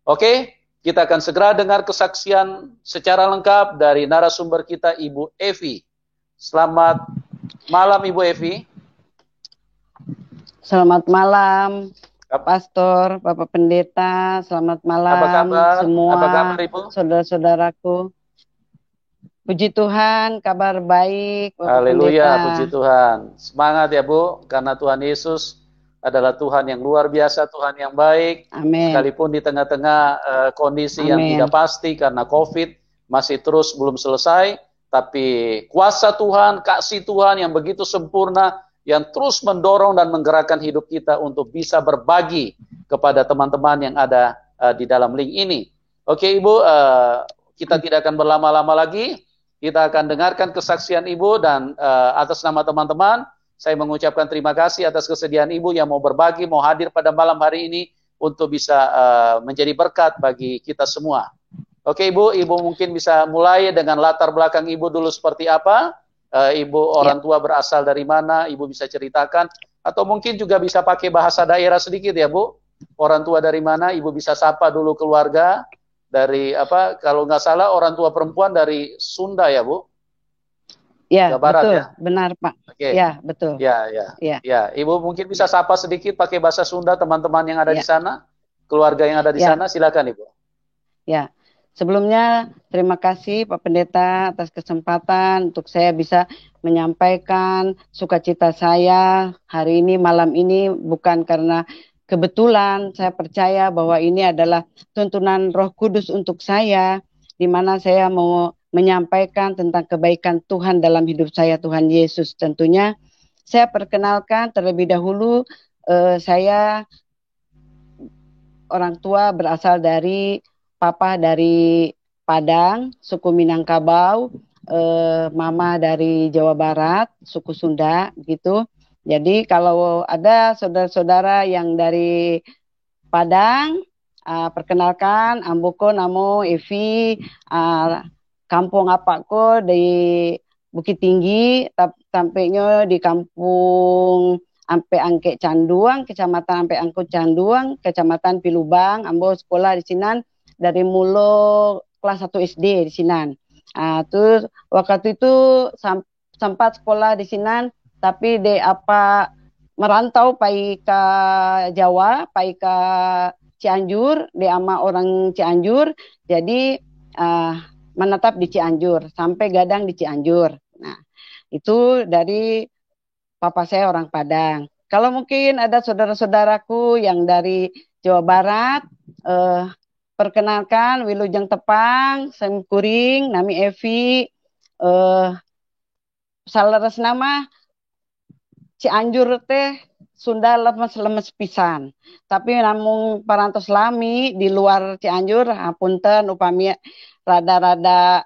Oke, kita akan segera dengar kesaksian secara lengkap dari narasumber kita, Ibu Evi. Selamat malam, Ibu Evi. Selamat malam, Pastor, Bapak Pendeta. Selamat malam Apa kabar? semua Apa kabar, Ibu? saudara-saudaraku. Puji Tuhan, kabar baik, Bapak Haleluya, Pendeta. puji Tuhan. Semangat ya Bu, karena Tuhan Yesus adalah Tuhan yang luar biasa, Tuhan yang baik. Amin. Sekalipun di tengah-tengah kondisi yang tidak pasti karena COVID masih terus belum selesai, tapi kuasa Tuhan, kasih Tuhan yang begitu sempurna, yang terus mendorong dan menggerakkan hidup kita untuk bisa berbagi kepada teman-teman yang ada di dalam link ini. Oke Ibu, kita tidak akan berlama-lama lagi. Kita akan dengarkan kesaksian Ibu dan atas nama teman-teman, saya mengucapkan terima kasih atas kesediaan Ibu yang mau berbagi, mau hadir pada malam hari ini untuk bisa menjadi berkat bagi kita semua. Oke Ibu, Ibu mungkin bisa mulai dengan latar belakang Ibu dulu seperti apa? Ibu orang tua berasal dari mana? Ibu bisa ceritakan. Atau mungkin juga bisa pakai bahasa daerah sedikit ya Bu. Orang tua dari mana? Ibu bisa sapa dulu keluarga. Dari apa, kalau nggak salah orang tua perempuan dari Sunda ya Bu? Ya, Barat betul, ya? benar Pak. Oke. Ya, betul. Ya, Ibu mungkin bisa sapa sedikit pakai bahasa Sunda teman-teman yang ada di sana, keluarga yang ada di sana, silakan Ibu. Ya, sebelumnya terima kasih Pak Pendeta atas kesempatan untuk saya bisa menyampaikan sukacita saya hari ini, malam ini, bukan karena kebetulan. Saya percaya bahwa ini adalah tuntunan Roh Kudus untuk saya, di mana saya mau menyampaikan tentang kebaikan Tuhan dalam hidup saya, Tuhan Yesus. Tentunya saya perkenalkan terlebih dahulu, saya orang tua berasal dari papa dari Padang, suku Minangkabau, mama dari Jawa Barat, suku Sunda, gitu. Jadi kalau ada saudara-saudara yang dari Padang, perkenalkan, Ambuko namo Evi, kampung apako di Bukit Tinggi, tampaknya di kampung Ampe Angke Canduang, kecamatan Ampe Angke Canduang, kecamatan Pilubang, ambo sekolah di Sinan dari mulu kelas 1 SD di Sinan. Terus waktu itu sempat sekolah di Sinan, tapi de apa merantau pai ke Jawa, pai ke Cianjur, de ama orang Cianjur, jadi menetap di Cianjur, sampai gadang di Cianjur. Nah, itu dari papa saya orang Padang. Kalau mungkin ada saudara-saudaraku yang dari Jawa Barat, perkenalkan Wilujeng Tepang, Sem Kuring, Nami Evi, salaras nama Cianjur teh Sunda lemes-lemes pisan. Tapi namun parantos lami di luar Cianjur, hapunten upami rada-rada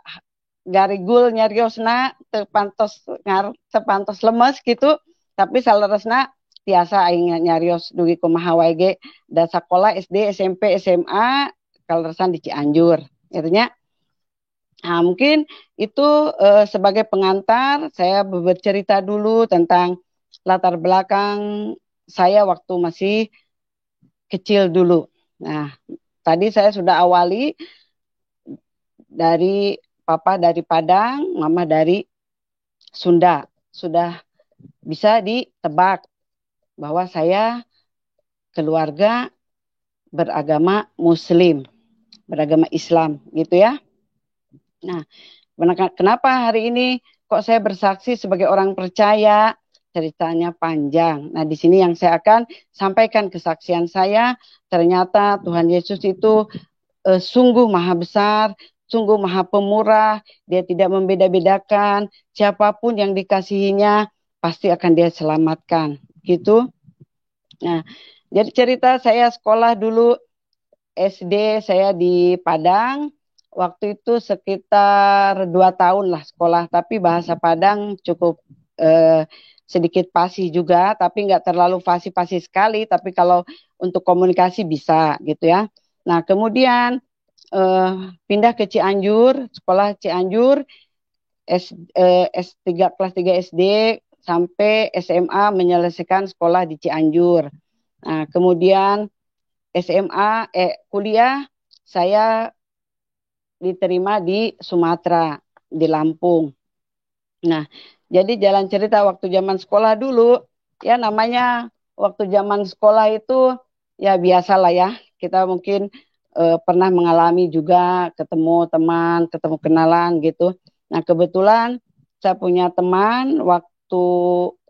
garigul nyariosna tepantos lemes gitu, tapi saleresna tiasa aing nyarios dugi kumaha wae ge da sakola SD, SMP, SMA kaleresan di Cianjur gitu nya. Nah, mungkin itu sebagai pengantar saya bercerita dulu tentang latar belakang saya waktu masih kecil dulu. Nah, tadi saya sudah awali dari papa dari Padang, mama dari Sunda. Sudah bisa ditebak bahwa saya keluarga beragama Muslim, beragama Islam gitu ya. Nah, kenapa hari ini kok saya bersaksi sebagai orang percaya? Ceritanya panjang. Nah, di sini yang saya akan sampaikan kesaksian saya. Ternyata Tuhan Yesus itu sungguh maha besar, sungguh maha pemurah. Dia tidak membeda-bedakan. Siapapun yang dikasihinya pasti akan dia selamatkan. Gitu. Nah, jadi cerita saya sekolah dulu SD saya di Padang. Waktu itu sekitar 2 tahun lah sekolah. Tapi bahasa Padang cukup sedikit fasih juga. Tapi nggak terlalu fasih-fasih sekali. Tapi kalau untuk komunikasi bisa gitu ya. Nah, kemudian pindah ke Cianjur, sekolah Cianjur, S3 kelas 3 SD sampai SMA menyelesaikan sekolah di Cianjur. Nah, kemudian kuliah saya diterima di Sumatera, di Lampung. Nah, jadi jalan cerita waktu zaman sekolah dulu, ya namanya waktu zaman sekolah itu ya biasalah ya. Kita mungkin pernah mengalami juga ketemu teman, ketemu kenalan gitu. Nah, kebetulan saya punya teman waktu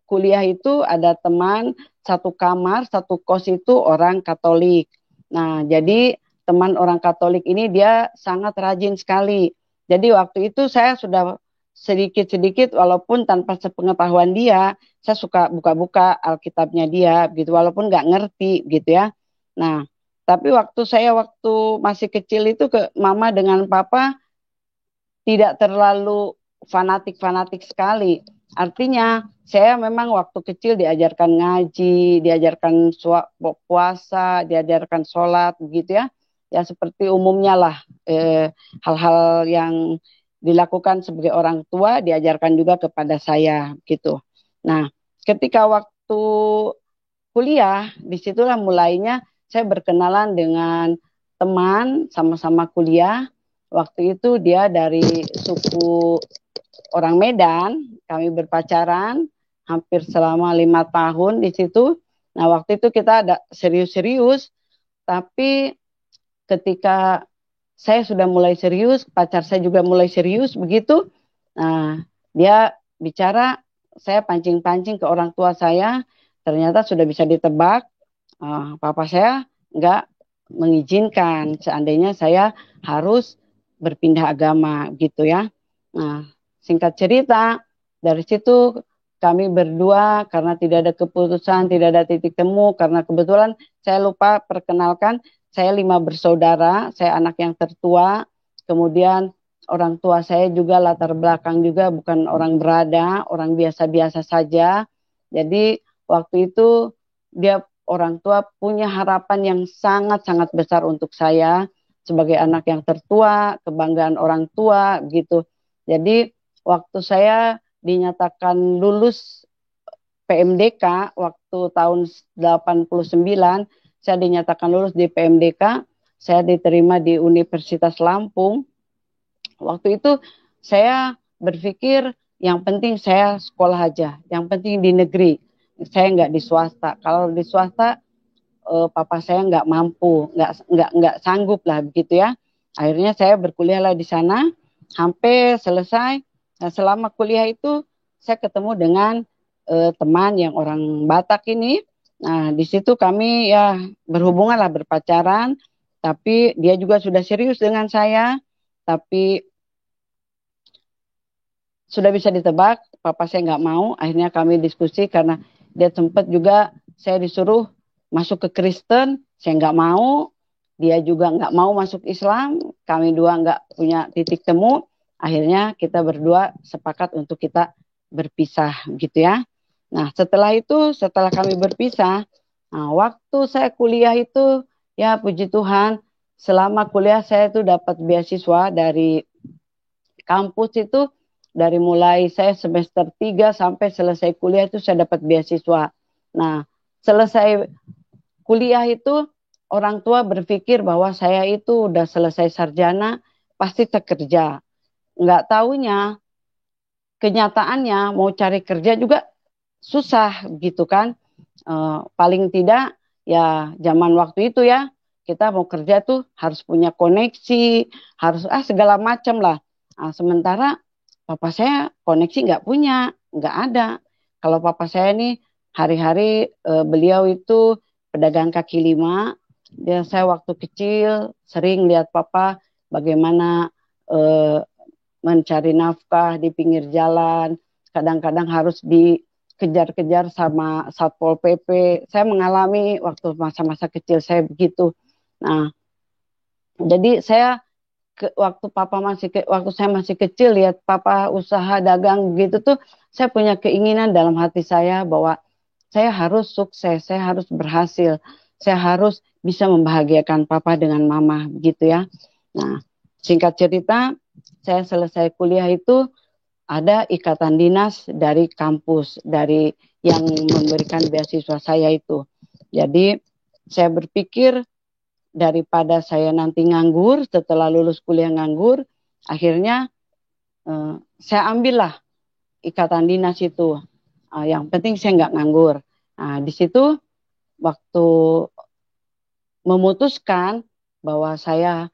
kuliah itu ada teman satu kamar, satu kos itu orang Katolik. Nah, jadi teman orang Katolik ini dia sangat rajin sekali. Jadi waktu itu saya sudah sedikit-sedikit walaupun tanpa sepengetahuan dia, saya suka buka-buka Alkitabnya dia gitu walaupun nggak ngerti gitu ya. Nah, tapi waktu masih kecil itu ke mama dengan papa tidak terlalu fanatik-fanatik sekali. Artinya saya memang waktu kecil diajarkan ngaji, diajarkan puasa, diajarkan sholat begitu ya. Ya seperti umumnya lah hal-hal yang dilakukan sebagai orang tua diajarkan juga kepada saya gitu. Nah, ketika waktu kuliah, disitulah mulainya saya berkenalan dengan teman sama-sama kuliah. Waktu itu dia dari suku orang Medan, kami berpacaran hampir selama 5 tahun di situ. Nah, waktu itu kita ada serius-serius, tapi ketika saya sudah mulai serius, pacar saya juga mulai serius begitu. Nah, dia bicara, saya pancing-pancing ke orang tua saya, ternyata sudah bisa ditebak. Papa saya nggak mengizinkan, seandainya saya harus berpindah agama gitu ya. Nah, singkat cerita, dari situ kami berdua karena tidak ada keputusan, tidak ada titik temu, karena kebetulan saya lupa perkenalkan, saya 5 bersaudara, saya anak yang tertua, kemudian orang tua saya juga latar belakang juga bukan orang berada, orang biasa-biasa saja. Jadi waktu itu dia orang tua punya harapan yang sangat-sangat besar untuk saya sebagai anak yang tertua, kebanggaan orang tua gitu. Jadi waktu saya dinyatakan lulus PMDK waktu tahun 89, saya dinyatakan lulus di PMDK, saya diterima di Universitas Lampung. Waktu itu saya berpikir yang penting saya sekolah aja, yang penting di negeri. Saya nggak di swasta. Kalau di swasta, papa saya nggak mampu, nggak sanggup lah begitu ya. Akhirnya saya berkuliah lah di sana, sampai selesai. Nah, selama kuliah itu saya ketemu dengan teman yang orang Batak ini. Nah, di situ kami ya berhubungan lah, berpacaran. Tapi dia juga sudah serius dengan saya. Tapi sudah bisa ditebak, papa saya nggak mau. Akhirnya kami diskusi karena dia sempat juga saya disuruh masuk ke Kristen, saya nggak mau. Dia juga nggak mau masuk Islam. Kami dua nggak punya titik temu. Akhirnya kita berdua sepakat untuk kita berpisah gitu ya. Nah, setelah kami berpisah, nah, waktu saya kuliah itu, ya puji Tuhan, selama kuliah saya itu dapat beasiswa dari kampus itu, dari mulai saya semester 3 sampai selesai kuliah itu saya dapat beasiswa. Nah, selesai kuliah itu orang tua berpikir bahwa saya itu udah selesai sarjana, pasti kerja. Nggak taunya, kenyataannya mau cari kerja juga susah gitu kan. Paling tidak ya zaman waktu itu ya kita mau kerja tuh harus punya koneksi, harus segala macam lah. Sementara papa saya koneksi nggak punya, nggak ada. Kalau papa saya nih hari-hari beliau itu pedagang kaki lima. Saya waktu kecil sering lihat papa bagaimana mencari nafkah di pinggir jalan. Kadang-kadang harus dikejar-kejar sama Satpol PP. Saya mengalami waktu masa-masa kecil saya begitu. Nah, jadi saya waktu saya masih kecil lihat papa usaha dagang gitu tuh, saya punya keinginan dalam hati saya bahwa saya harus sukses, saya harus berhasil, saya harus bisa membahagiakan papa dengan mama gitu ya. Nah, singkat cerita, saya selesai kuliah itu ada ikatan dinas dari kampus, dari yang memberikan beasiswa saya itu. Jadi saya berpikir daripada saya nanti nganggur, setelah lulus kuliah nganggur, akhirnya saya ambillah ikatan dinas itu. Yang penting saya nggak nganggur. Nah, di situ waktu memutuskan bahwa saya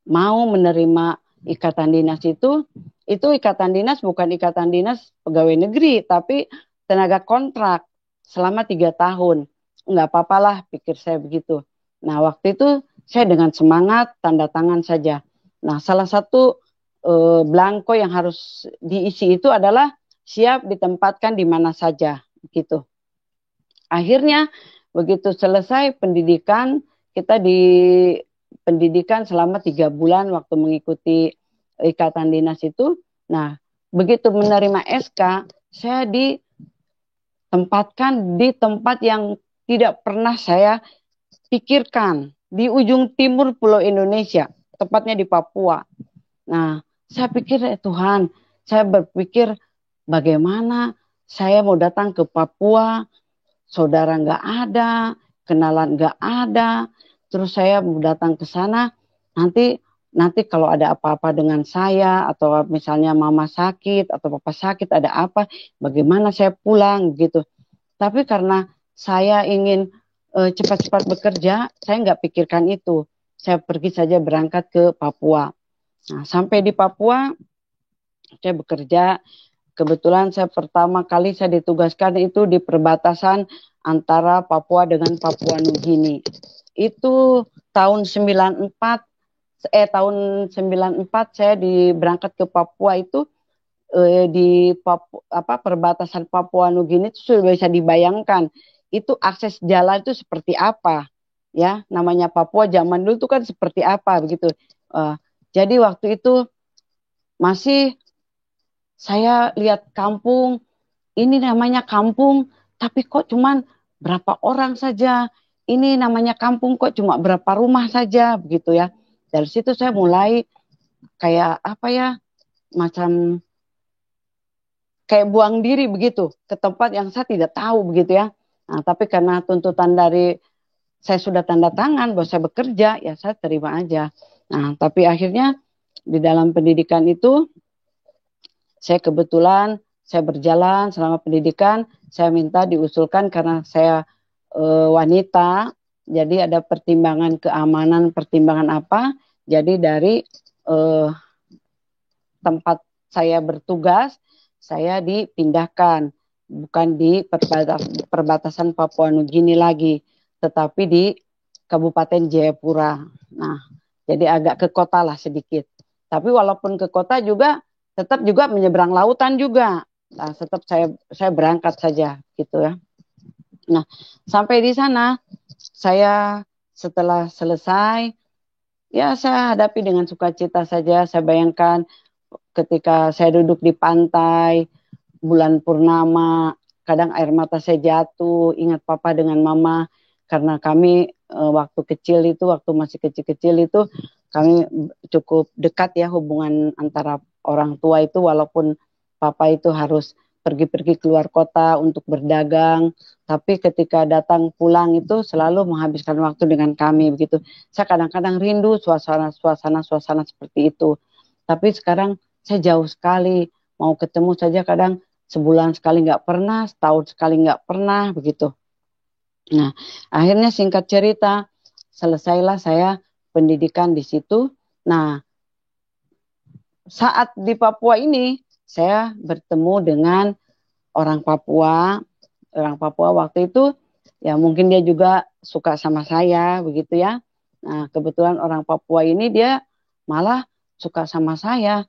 mau menerima ikatan dinas itu ikatan dinas bukan ikatan dinas pegawai negeri, tapi tenaga kontrak selama 3 tahun. Nggak apa-apalah, pikir saya begitu. Nah, waktu itu saya dengan semangat tanda tangan saja. Nah, salah satu blanko yang harus diisi itu adalah siap ditempatkan di mana saja, gitu. Akhirnya begitu selesai pendidikan, kita di pendidikan selama 3 bulan waktu mengikuti ikatan dinas itu. Nah, begitu menerima SK, saya ditempatkan di tempat yang tidak pernah saya pikirkan, di ujung timur Pulau Indonesia, tepatnya di Papua. Nah, saya pikir Tuhan, saya berpikir bagaimana saya mau datang ke Papua, saudara nggak ada, kenalan nggak ada, terus saya mau datang ke sana, nanti kalau ada apa-apa dengan saya, atau misalnya mama sakit, atau papa sakit, ada apa, bagaimana saya pulang gitu. Tapi karena saya ingin cepat-cepat bekerja, saya nggak pikirkan itu. Saya pergi saja berangkat ke Papua. Nah, sampai di Papua, saya bekerja. Kebetulan saya pertama kali saya ditugaskan itu di perbatasan antara Papua dengan Papua Nugini. Itu tahun 94 saya berangkat ke Papua itu di perbatasan Papua Nugini itu sudah bisa dibayangkan itu akses jalan itu seperti apa, ya, namanya Papua zaman dulu itu kan seperti apa begitu. Jadi waktu itu masih saya lihat kampung, ini namanya kampung, tapi kok cuman berapa orang saja. Ini namanya kampung kok cuma berapa rumah saja, begitu ya. Dari situ saya mulai kayak apa ya, macam kayak buang diri begitu ke tempat yang saya tidak tahu begitu ya. Nah, tapi karena tuntutan dari saya sudah tanda tangan bahwa saya bekerja, ya saya terima aja. Nah, tapi akhirnya di dalam pendidikan itu saya kebetulan saya berjalan selama pendidikan, saya minta diusulkan karena saya wanita, jadi ada pertimbangan keamanan, pertimbangan apa, jadi dari tempat saya bertugas, saya dipindahkan, bukan di perbatasan Papua Nugini lagi, tetapi di Kabupaten Jayapura. Nah, jadi agak ke kota lah sedikit. Tapi walaupun ke kota juga, tetap juga menyeberang lautan juga. Nah, tetap saya berangkat saja gitu ya. Nah, sampai di sana saya setelah selesai, ya saya hadapi dengan sukacita saja. Saya bayangkan ketika saya duduk di pantai, bulan purnama, kadang air mata saya jatuh, ingat papa dengan mama, karena kami waktu masih kecil-kecil itu, kami cukup dekat ya hubungan antara orang tua itu, walaupun papa itu harus pergi-pergi keluar kota untuk berdagang, tapi ketika datang pulang itu selalu menghabiskan waktu dengan kami begitu. Saya kadang-kadang rindu suasana seperti itu. Tapi sekarang saya jauh sekali, mau ketemu saja kadang sebulan sekali nggak pernah, setahun sekali nggak pernah begitu. Nah, akhirnya singkat cerita, selesailah saya pendidikan di situ. Nah, saat di Papua ini saya bertemu dengan orang Papua waktu itu, ya mungkin dia juga suka sama saya begitu ya. Nah, kebetulan orang Papua ini dia malah suka sama saya.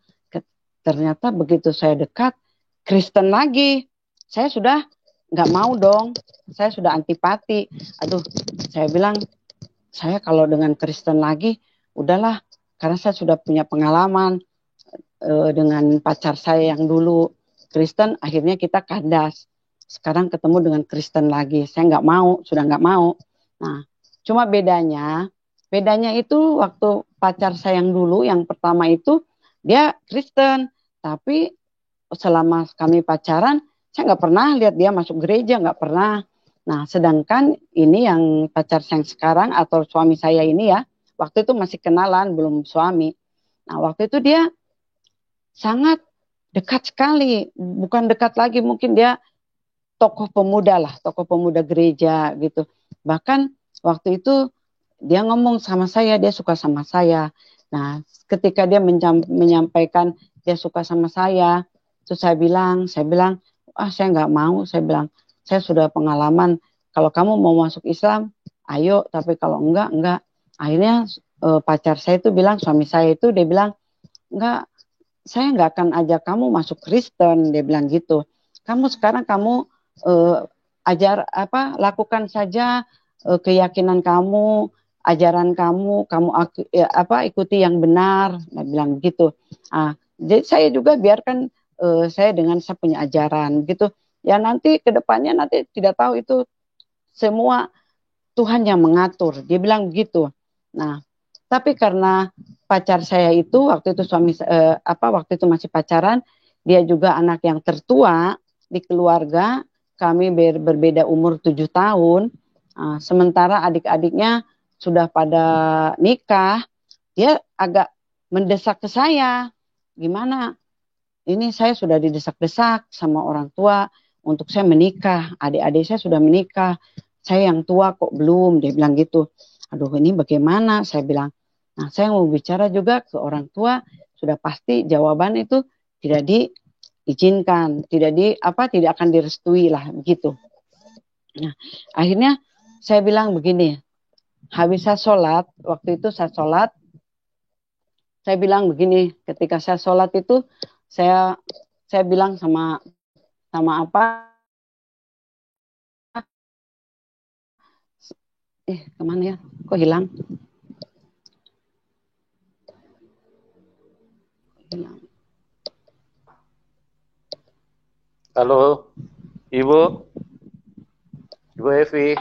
Ternyata begitu saya dekat, Kristen lagi. Saya sudah nggak mau dong. Saya sudah antipati. Aduh, saya bilang, saya kalau dengan Kristen lagi, udahlah. Karena saya sudah punya pengalaman dengan pacar saya yang dulu Kristen, akhirnya kita kandas. Sekarang ketemu dengan Kristen lagi. Saya nggak mau, sudah nggak mau. Nah, cuma bedanya itu waktu pacar saya yang dulu, yang pertama itu, dia Kristen. Tapi selama kami pacaran, saya nggak pernah lihat dia masuk gereja, nggak pernah. Nah, sedangkan ini yang pacar saya yang sekarang atau suami saya ini ya, waktu itu masih kenalan, belum suami. Nah, waktu itu dia sangat dekat sekali, bukan dekat lagi, mungkin dia tokoh pemuda lah, tokoh pemuda gereja gitu. Bahkan waktu itu dia ngomong sama saya, dia suka sama saya. Nah, ketika dia menyampaikan dia suka sama saya, terus saya bilang, saya nggak mau, saya bilang, saya sudah pengalaman, kalau kamu mau masuk Islam, ayo, tapi kalau enggak. Akhirnya pacar saya itu bilang, suami saya itu, dia bilang, enggak, saya nggak akan ajak kamu masuk Kristen, dia bilang gitu. Sekarang kamu lakukan saja keyakinan kamu, ajaran kamu ikuti yang benar, dia bilang gitu. Jadi saya juga biarkan saya dengan saya punya ajaran gitu. Ya nanti kedepannya nanti tidak tahu itu semua Tuhan yang mengatur. Dia bilang begitu. Nah, tapi karena pacar saya itu waktu itu waktu itu masih pacaran, dia juga anak yang tertua di keluarga. Kami berbeda umur 7 tahun. Sementara adik-adiknya sudah pada nikah, dia agak mendesak ke saya. Gimana? Ini saya sudah didesak-desak sama orang tua untuk saya menikah. Adik-adik saya sudah menikah. Saya yang tua kok belum, dia bilang gitu. Aduh, ini bagaimana? Saya bilang. Nah, saya mau bicara juga ke orang tua, sudah pasti jawaban itu tidak diizinkan, tidak akan direstui lah begitu. Nah, akhirnya saya bilang begini, habis saya sholat, waktu itu saya sholat, saya bilang begini, ketika saya sholat itu, saya bilang sama kemana ya? Kok hilang? Halo, Ibu Evi.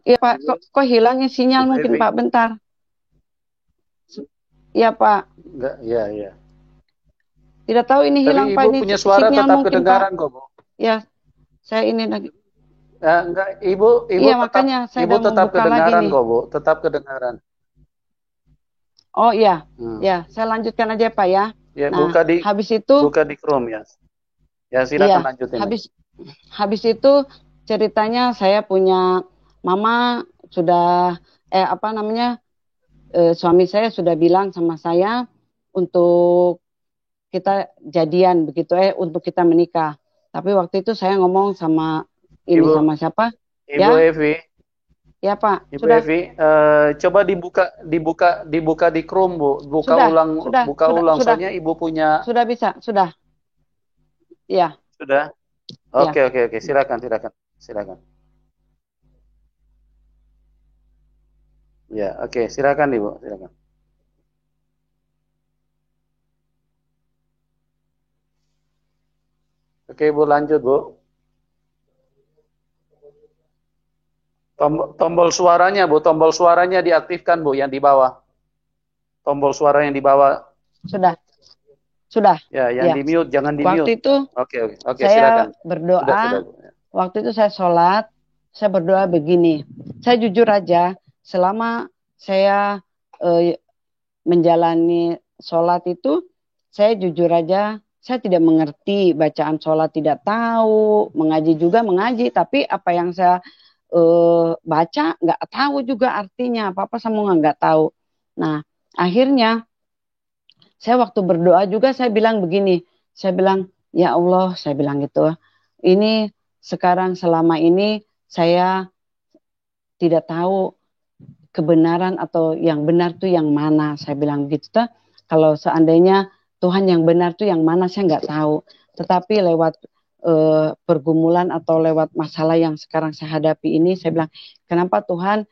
Iya Pak, kok hilangnya sinyal Ibu mungkin Evi. Pak, bentar. Iya Pak. Enggak, iya. Tidak tahu ini Tapi hilang Ibu Pak, ini punya suara sinyal tetap mungkin kedengaran Pak. kok, Bu. Ya, saya ini lagi. Enggak, Ibu Iya, tetap, makanya saya Ibu udah tetap membuka lagi kedengaran nih. kok, Bu. Tetap kedengaran. Oh iya, ya saya lanjutkan aja Pak ya. Ya, Nah, habis itu, buka di Chrome ya. Ya, silakan lanjutin. Habis itu ceritanya saya punya mama sudah suami saya sudah bilang sama saya untuk kita jadian begitu untuk kita menikah. Tapi waktu itu saya ngomong sama sama siapa? Ibu Evi. Ya Pak. Ibu Evi, coba dibuka di Chrome, Bu. Buka ulang. Soalnya Ibu punya. Sudah bisa, sudah. Ya. Sudah. Oke. Silakan. Ya, oke. Silakan Ibu. Silakan. Oke, Bu, lanjut, Bu. Tombol suaranya, Bu. Tombol suaranya diaktifkan, Bu, yang di bawah. Tombol suara yang di bawah. Sudah. Ya, yang di mute, jangan di mute. Waktu itu saya silakan. Berdoa. Sudah. Waktu itu saya sholat, saya berdoa begini. Saya jujur aja, selama saya menjalani sholat itu, saya jujur aja, saya tidak mengerti bacaan sholat, tidak tahu, mengaji juga mengaji, tapi apa yang saya baca nggak tahu juga artinya apa sama nggak tahu. Nah, akhirnya saya waktu berdoa juga saya bilang begini, saya bilang ya Allah, saya bilang gitu, ini sekarang selama ini saya tidak tahu kebenaran atau yang benar tuh yang mana, saya bilang gitu. Kalau seandainya Tuhan yang benar tuh yang mana saya nggak tahu, tetapi lewat pergumulan atau lewat masalah yang sekarang saya hadapi ini, saya bilang kenapa Tuhan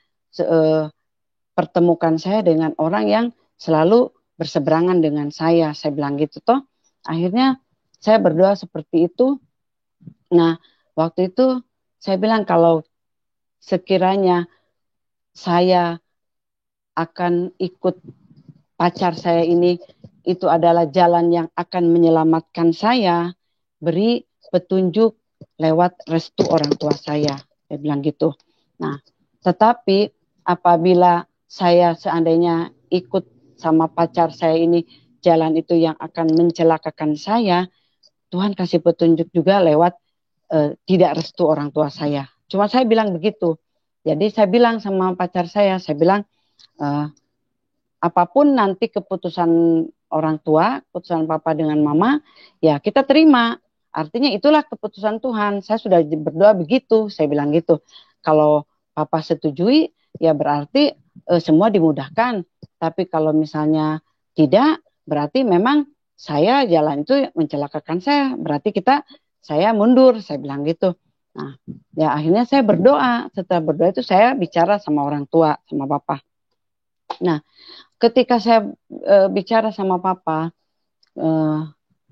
pertemukan saya dengan orang yang selalu berseberangan dengan saya bilang gitu toh. Akhirnya saya berdoa seperti itu. Nah, waktu itu saya bilang kalau sekiranya saya akan ikut pacar saya ini, itu adalah jalan yang akan menyelamatkan saya, beri petunjuk lewat restu orang tua saya saya bilang gitu. Nah, tetapi apabila saya seandainya ikut sama pacar saya ini, jalan itu yang akan mencelakakan saya, Tuhan kasih petunjuk juga lewat tidak restu orang tua saya. Cuma saya bilang begitu. Jadi saya bilang sama pacar saya bilang, apapun nanti keputusan orang tua, keputusan papa dengan mama, ya kita terima. Artinya itulah keputusan Tuhan. Saya sudah berdoa begitu, saya bilang gitu. Kalau papa setujui, ya berarti semua dimudahkan. Tapi kalau misalnya tidak, berarti memang saya jalan itu mencelakakan saya. Berarti saya mundur, saya bilang gitu. Nah, ya akhirnya saya berdoa. Setelah berdoa itu saya bicara sama orang tua, sama papa. Nah, ketika saya bicara sama papa,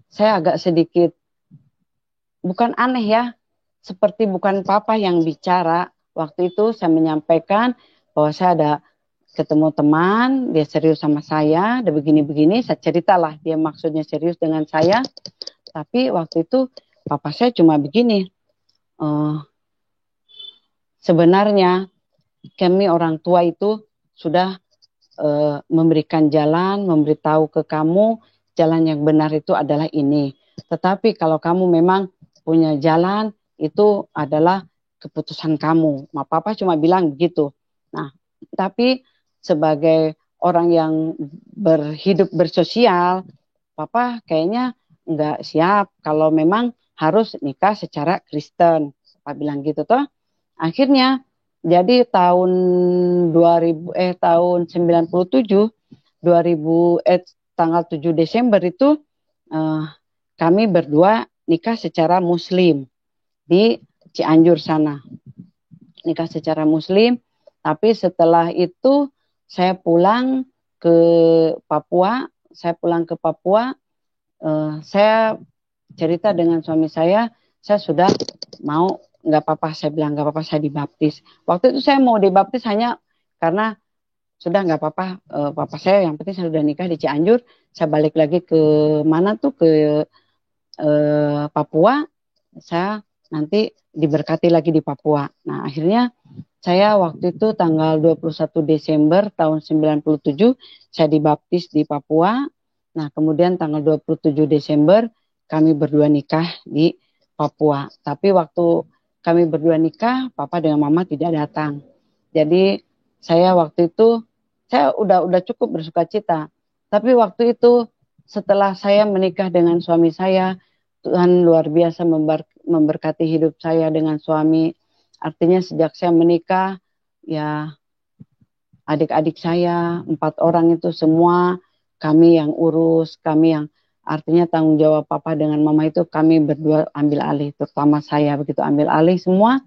saya agak sedikit, bukan aneh ya, seperti bukan papa yang bicara. Waktu itu saya menyampaikan bahwa saya ada ketemu teman, dia serius sama saya, ada begini-begini, saya ceritalah dia maksudnya serius dengan saya. Tapi waktu itu papa saya cuma begini, sebenarnya kami orang tua itu sudah memberikan jalan, memberitahu ke kamu jalan yang benar itu adalah ini. Tetapi kalau kamu memang punya jalan, itu adalah keputusan kamu. Papa cuma bilang begitu. Nah, tapi sebagai orang yang berhidup bersosial, Papa kayaknya nggak siap kalau memang harus nikah secara Kristen. Papa bilang gitu toh. Akhirnya jadi tahun 97 tanggal 7 Desember itu kami berdua nikah secara muslim di Cianjur sana. Nikah secara muslim, tapi setelah itu saya pulang ke Papua, saya cerita dengan suami saya sudah mau, nggak apa-apa, saya bilang nggak apa-apa saya dibaptis. Waktu itu saya mau dibaptis hanya karena sudah nggak apa-apa, papa saya yang penting saya sudah nikah di Cianjur, saya balik lagi ke mana tuh, ke Papua, saya nanti diberkati lagi di Papua. Nah akhirnya saya waktu itu tanggal 21 Desember tahun 97 saya dibaptis di Papua. Nah kemudian tanggal 27 Desember kami berdua nikah di Papua. Tapi waktu kami berdua nikah, papa dengan mama tidak datang. Jadi saya waktu itu saya udah cukup bersuka cita. Tapi waktu itu setelah saya menikah dengan suami saya, Tuhan luar biasa memberkati hidup saya dengan suami. Artinya sejak saya menikah, ya adik-adik saya 4 orang itu semua kami yang urus, kami yang artinya tanggung jawab papa dengan mama itu kami berdua ambil alih, terutama saya begitu ambil alih semua.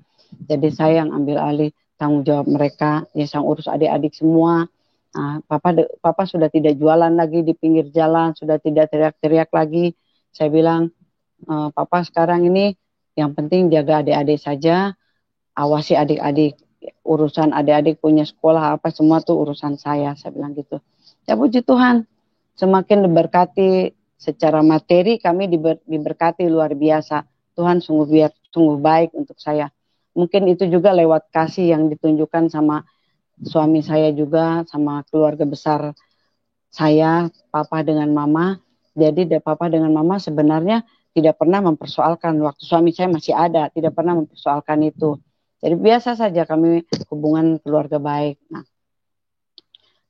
Jadi saya yang ambil alih tanggung jawab mereka, ya sang urus adik-adik semua. Nah, papa sudah tidak jualan lagi di pinggir jalan, sudah tidak teriak-teriak lagi. Saya bilang, papa sekarang ini yang penting jaga adik-adik saja, awasi adik-adik, urusan adik-adik punya sekolah apa semua tuh urusan saya bilang gitu. Ya puji Tuhan, semakin diberkati secara materi, kami diberkati luar biasa. Tuhan sungguh baik untuk saya. Mungkin itu juga lewat kasih yang ditunjukkan sama suami saya juga, sama keluarga besar saya, papa dengan mama. Jadi papa dengan mama sebenarnya tidak pernah mempersoalkan, waktu suami saya masih ada, tidak pernah mempersoalkan itu. Jadi biasa saja kami hubungan keluarga baik. Nah,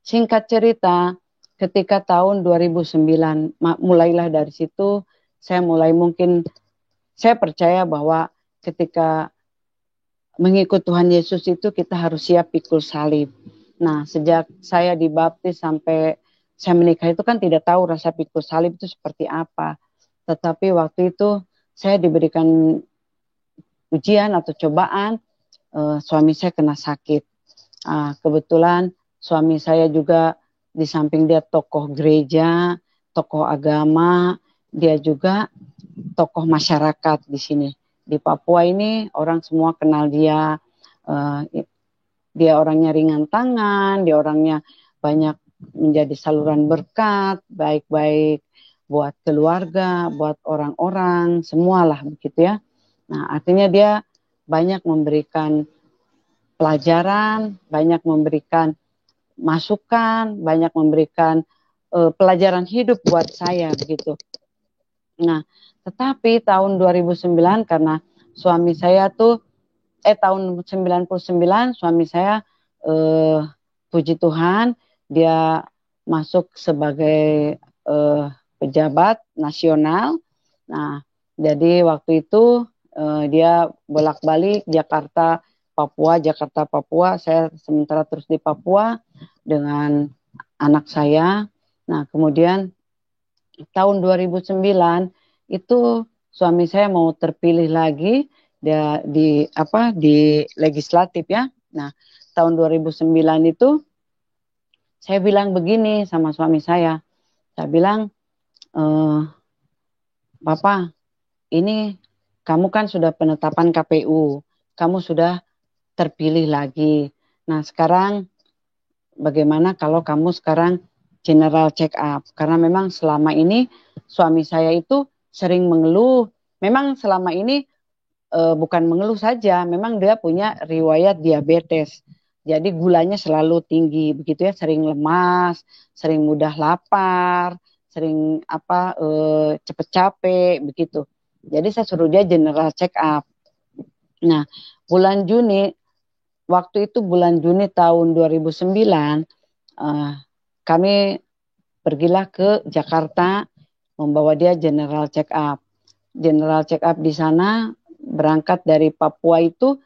singkat cerita, ketika tahun 2009, mulailah dari situ, saya percaya bahwa ketika mengikut Tuhan Yesus itu kita harus siap pikul salib. Nah, sejak saya dibaptis sampai saya menikah itu kan tidak tahu rasa pikul salib itu seperti apa. Tetapi waktu itu saya diberikan ujian atau cobaan, suami saya kena sakit. Kebetulan suami saya juga di samping dia tokoh gereja, tokoh agama, dia juga tokoh masyarakat di sini. Di Papua ini orang semua kenal dia. Dia orangnya ringan tangan, dia orangnya banyak menjadi saluran berkat, baik-baik buat keluarga, buat orang-orang, semualah begitu ya. Nah, artinya dia banyak memberikan pelajaran, banyak memberikan masukan, banyak memberikan pelajaran hidup buat saya begitu. Nah, tetapi tahun 2009 karena suami saya tuh tahun 99 suami saya puji Tuhan dia masuk sebagai pejabat nasional. Nah, jadi waktu itu dia bolak-balik Jakarta, Papua, Jakarta, Papua. Saya sementara terus di Papua dengan anak saya. Nah, kemudian tahun 2009 itu suami saya mau terpilih lagi di legislatif ya. Nah, tahun 2009 itu saya bilang begini sama suami saya. Saya bilang, Papa, ini kamu kan sudah penetapan KPU, kamu sudah terpilih lagi. Nah, sekarang bagaimana kalau kamu sekarang general check up? Karena memang selama ini suami saya itu sering mengeluh. Memang selama ini bukan mengeluh saja, memang dia punya riwayat diabetes. Jadi gulanya selalu tinggi, begitu ya, sering lemas, sering mudah lapar, sering cepet capek, begitu. Jadi saya suruh dia general check up. Nah, waktu itu bulan Juni tahun 2009, kami pergilah ke Jakarta membawa dia general check up. General check up di sana berangkat dari Papua itu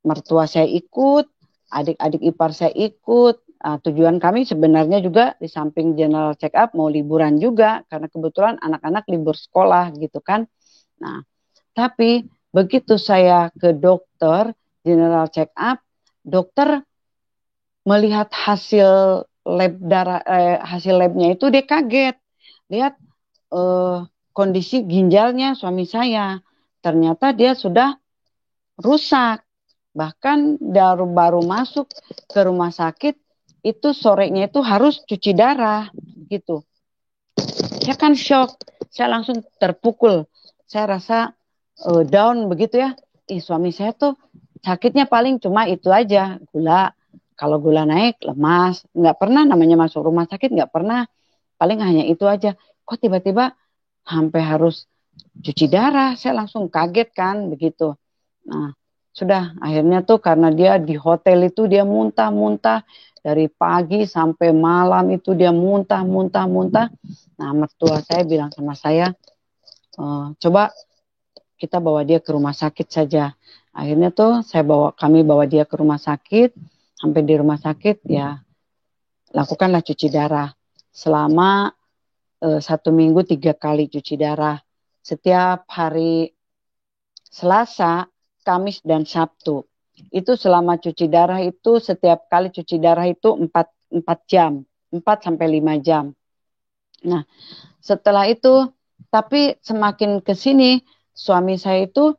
mertua saya ikut, adik-adik ipar saya ikut. Tujuan kami sebenarnya juga di samping general check up mau liburan juga karena kebetulan anak-anak libur sekolah gitu kan. Nah, tapi begitu saya ke dokter general check up, dokter melihat hasil hasil labnya itu dia kaget. Lihat kondisi ginjalnya suami saya. Ternyata dia sudah rusak. Bahkan baru masuk ke rumah sakit itu sorenya itu harus cuci darah gitu. Saya kan shock, saya langsung terpukul. Saya rasa down begitu ya. Suami saya tuh sakitnya paling cuma itu aja, gula. Kalau gula naik lemas, nggak pernah namanya masuk rumah sakit, nggak pernah. Paling hanya itu aja. Kok tiba-tiba sampai harus cuci darah? Saya langsung kaget kan begitu. Nah, sudah akhirnya tuh karena dia di hotel itu dia muntah-muntah dari pagi sampai malam itu dia muntah-muntah. Nah, mertua saya bilang sama saya, coba kita bawa dia ke rumah sakit saja. Akhirnya tuh kami bawa dia ke rumah sakit. Sampai di rumah sakit ya lakukanlah cuci darah selama 1 minggu 3 kali cuci darah. Setiap hari Selasa, Kamis, dan Sabtu. Itu selama cuci darah itu setiap kali cuci darah itu 4 jam. 4 sampai 5 jam. Nah, setelah itu, tapi semakin ke sini, suami saya itu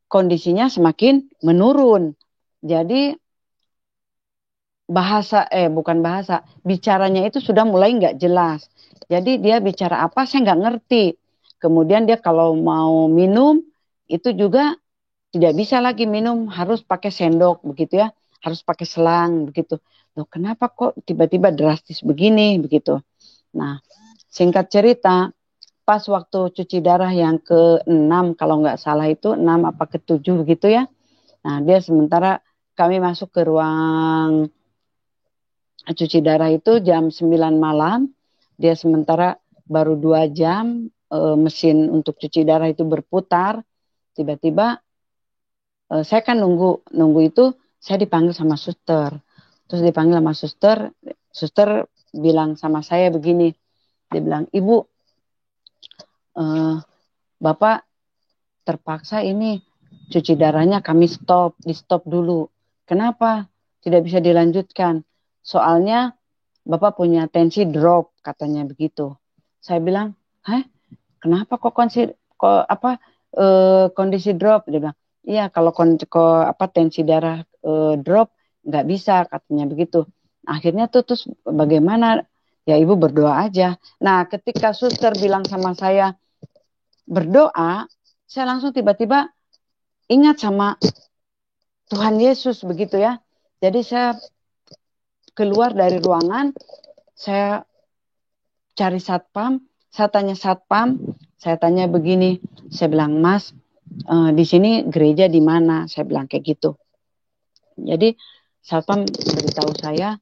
kondisinya semakin menurun. Jadi, bicaranya itu sudah mulai nggak jelas. Jadi dia bicara apa saya nggak ngerti. Kemudian dia kalau mau minum, itu juga tidak bisa lagi minum, harus pakai sendok begitu ya, harus pakai selang begitu. Loh, kenapa kok tiba-tiba drastis begini begitu. Nah, singkat cerita, pas waktu cuci darah yang ke-6 kalau nggak salah itu 6 apa ke-7 begitu ya. Nah, dia sementara kami masuk ke ruang cuci darah itu jam 9 malam. Dia sementara baru 2 jam mesin untuk cuci darah itu berputar. Tiba-tiba saya kan nunggu itu saya dipanggil sama suster. Terus dipanggil sama suster bilang sama saya begini. Dia bilang, "Ibu, Bapak terpaksa ini cuci darahnya kami di stop dulu. Kenapa? Tidak bisa dilanjutkan. Soalnya Bapak punya tensi drop," katanya begitu. Saya bilang, kenapa kok kondisi drop? Dia bilang, iya kalau tensi darah drop nggak bisa, katanya begitu. Akhirnya terus bagaimana? Ya ibu berdoa aja. Nah, ketika suster bilang sama saya berdoa, saya langsung tiba-tiba ingat sama Tuhan Yesus begitu ya. Jadi saya keluar dari ruangan, saya cari satpam, saya tanya begini, saya bilang, Mas, di sini gereja di mana? Saya bilang kayak gitu. Jadi satpam beritahu saya,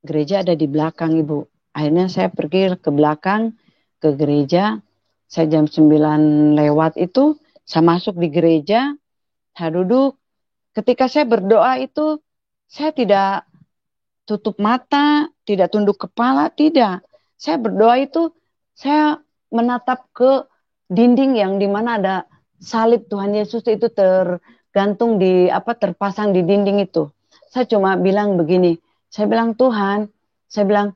gereja ada di belakang, Ibu. Akhirnya saya pergi ke belakang, ke gereja. Saya jam 9 lewat itu, saya masuk di gereja, saya duduk. Ketika saya berdoa itu, saya tidak tutup mata, tidak tunduk kepala, tidak. Saya berdoa itu, saya menatap ke dinding yang dimana ada salib Tuhan Yesus itu tergantung terpasang di dinding itu. Saya cuma bilang begini, saya bilang Tuhan, saya bilang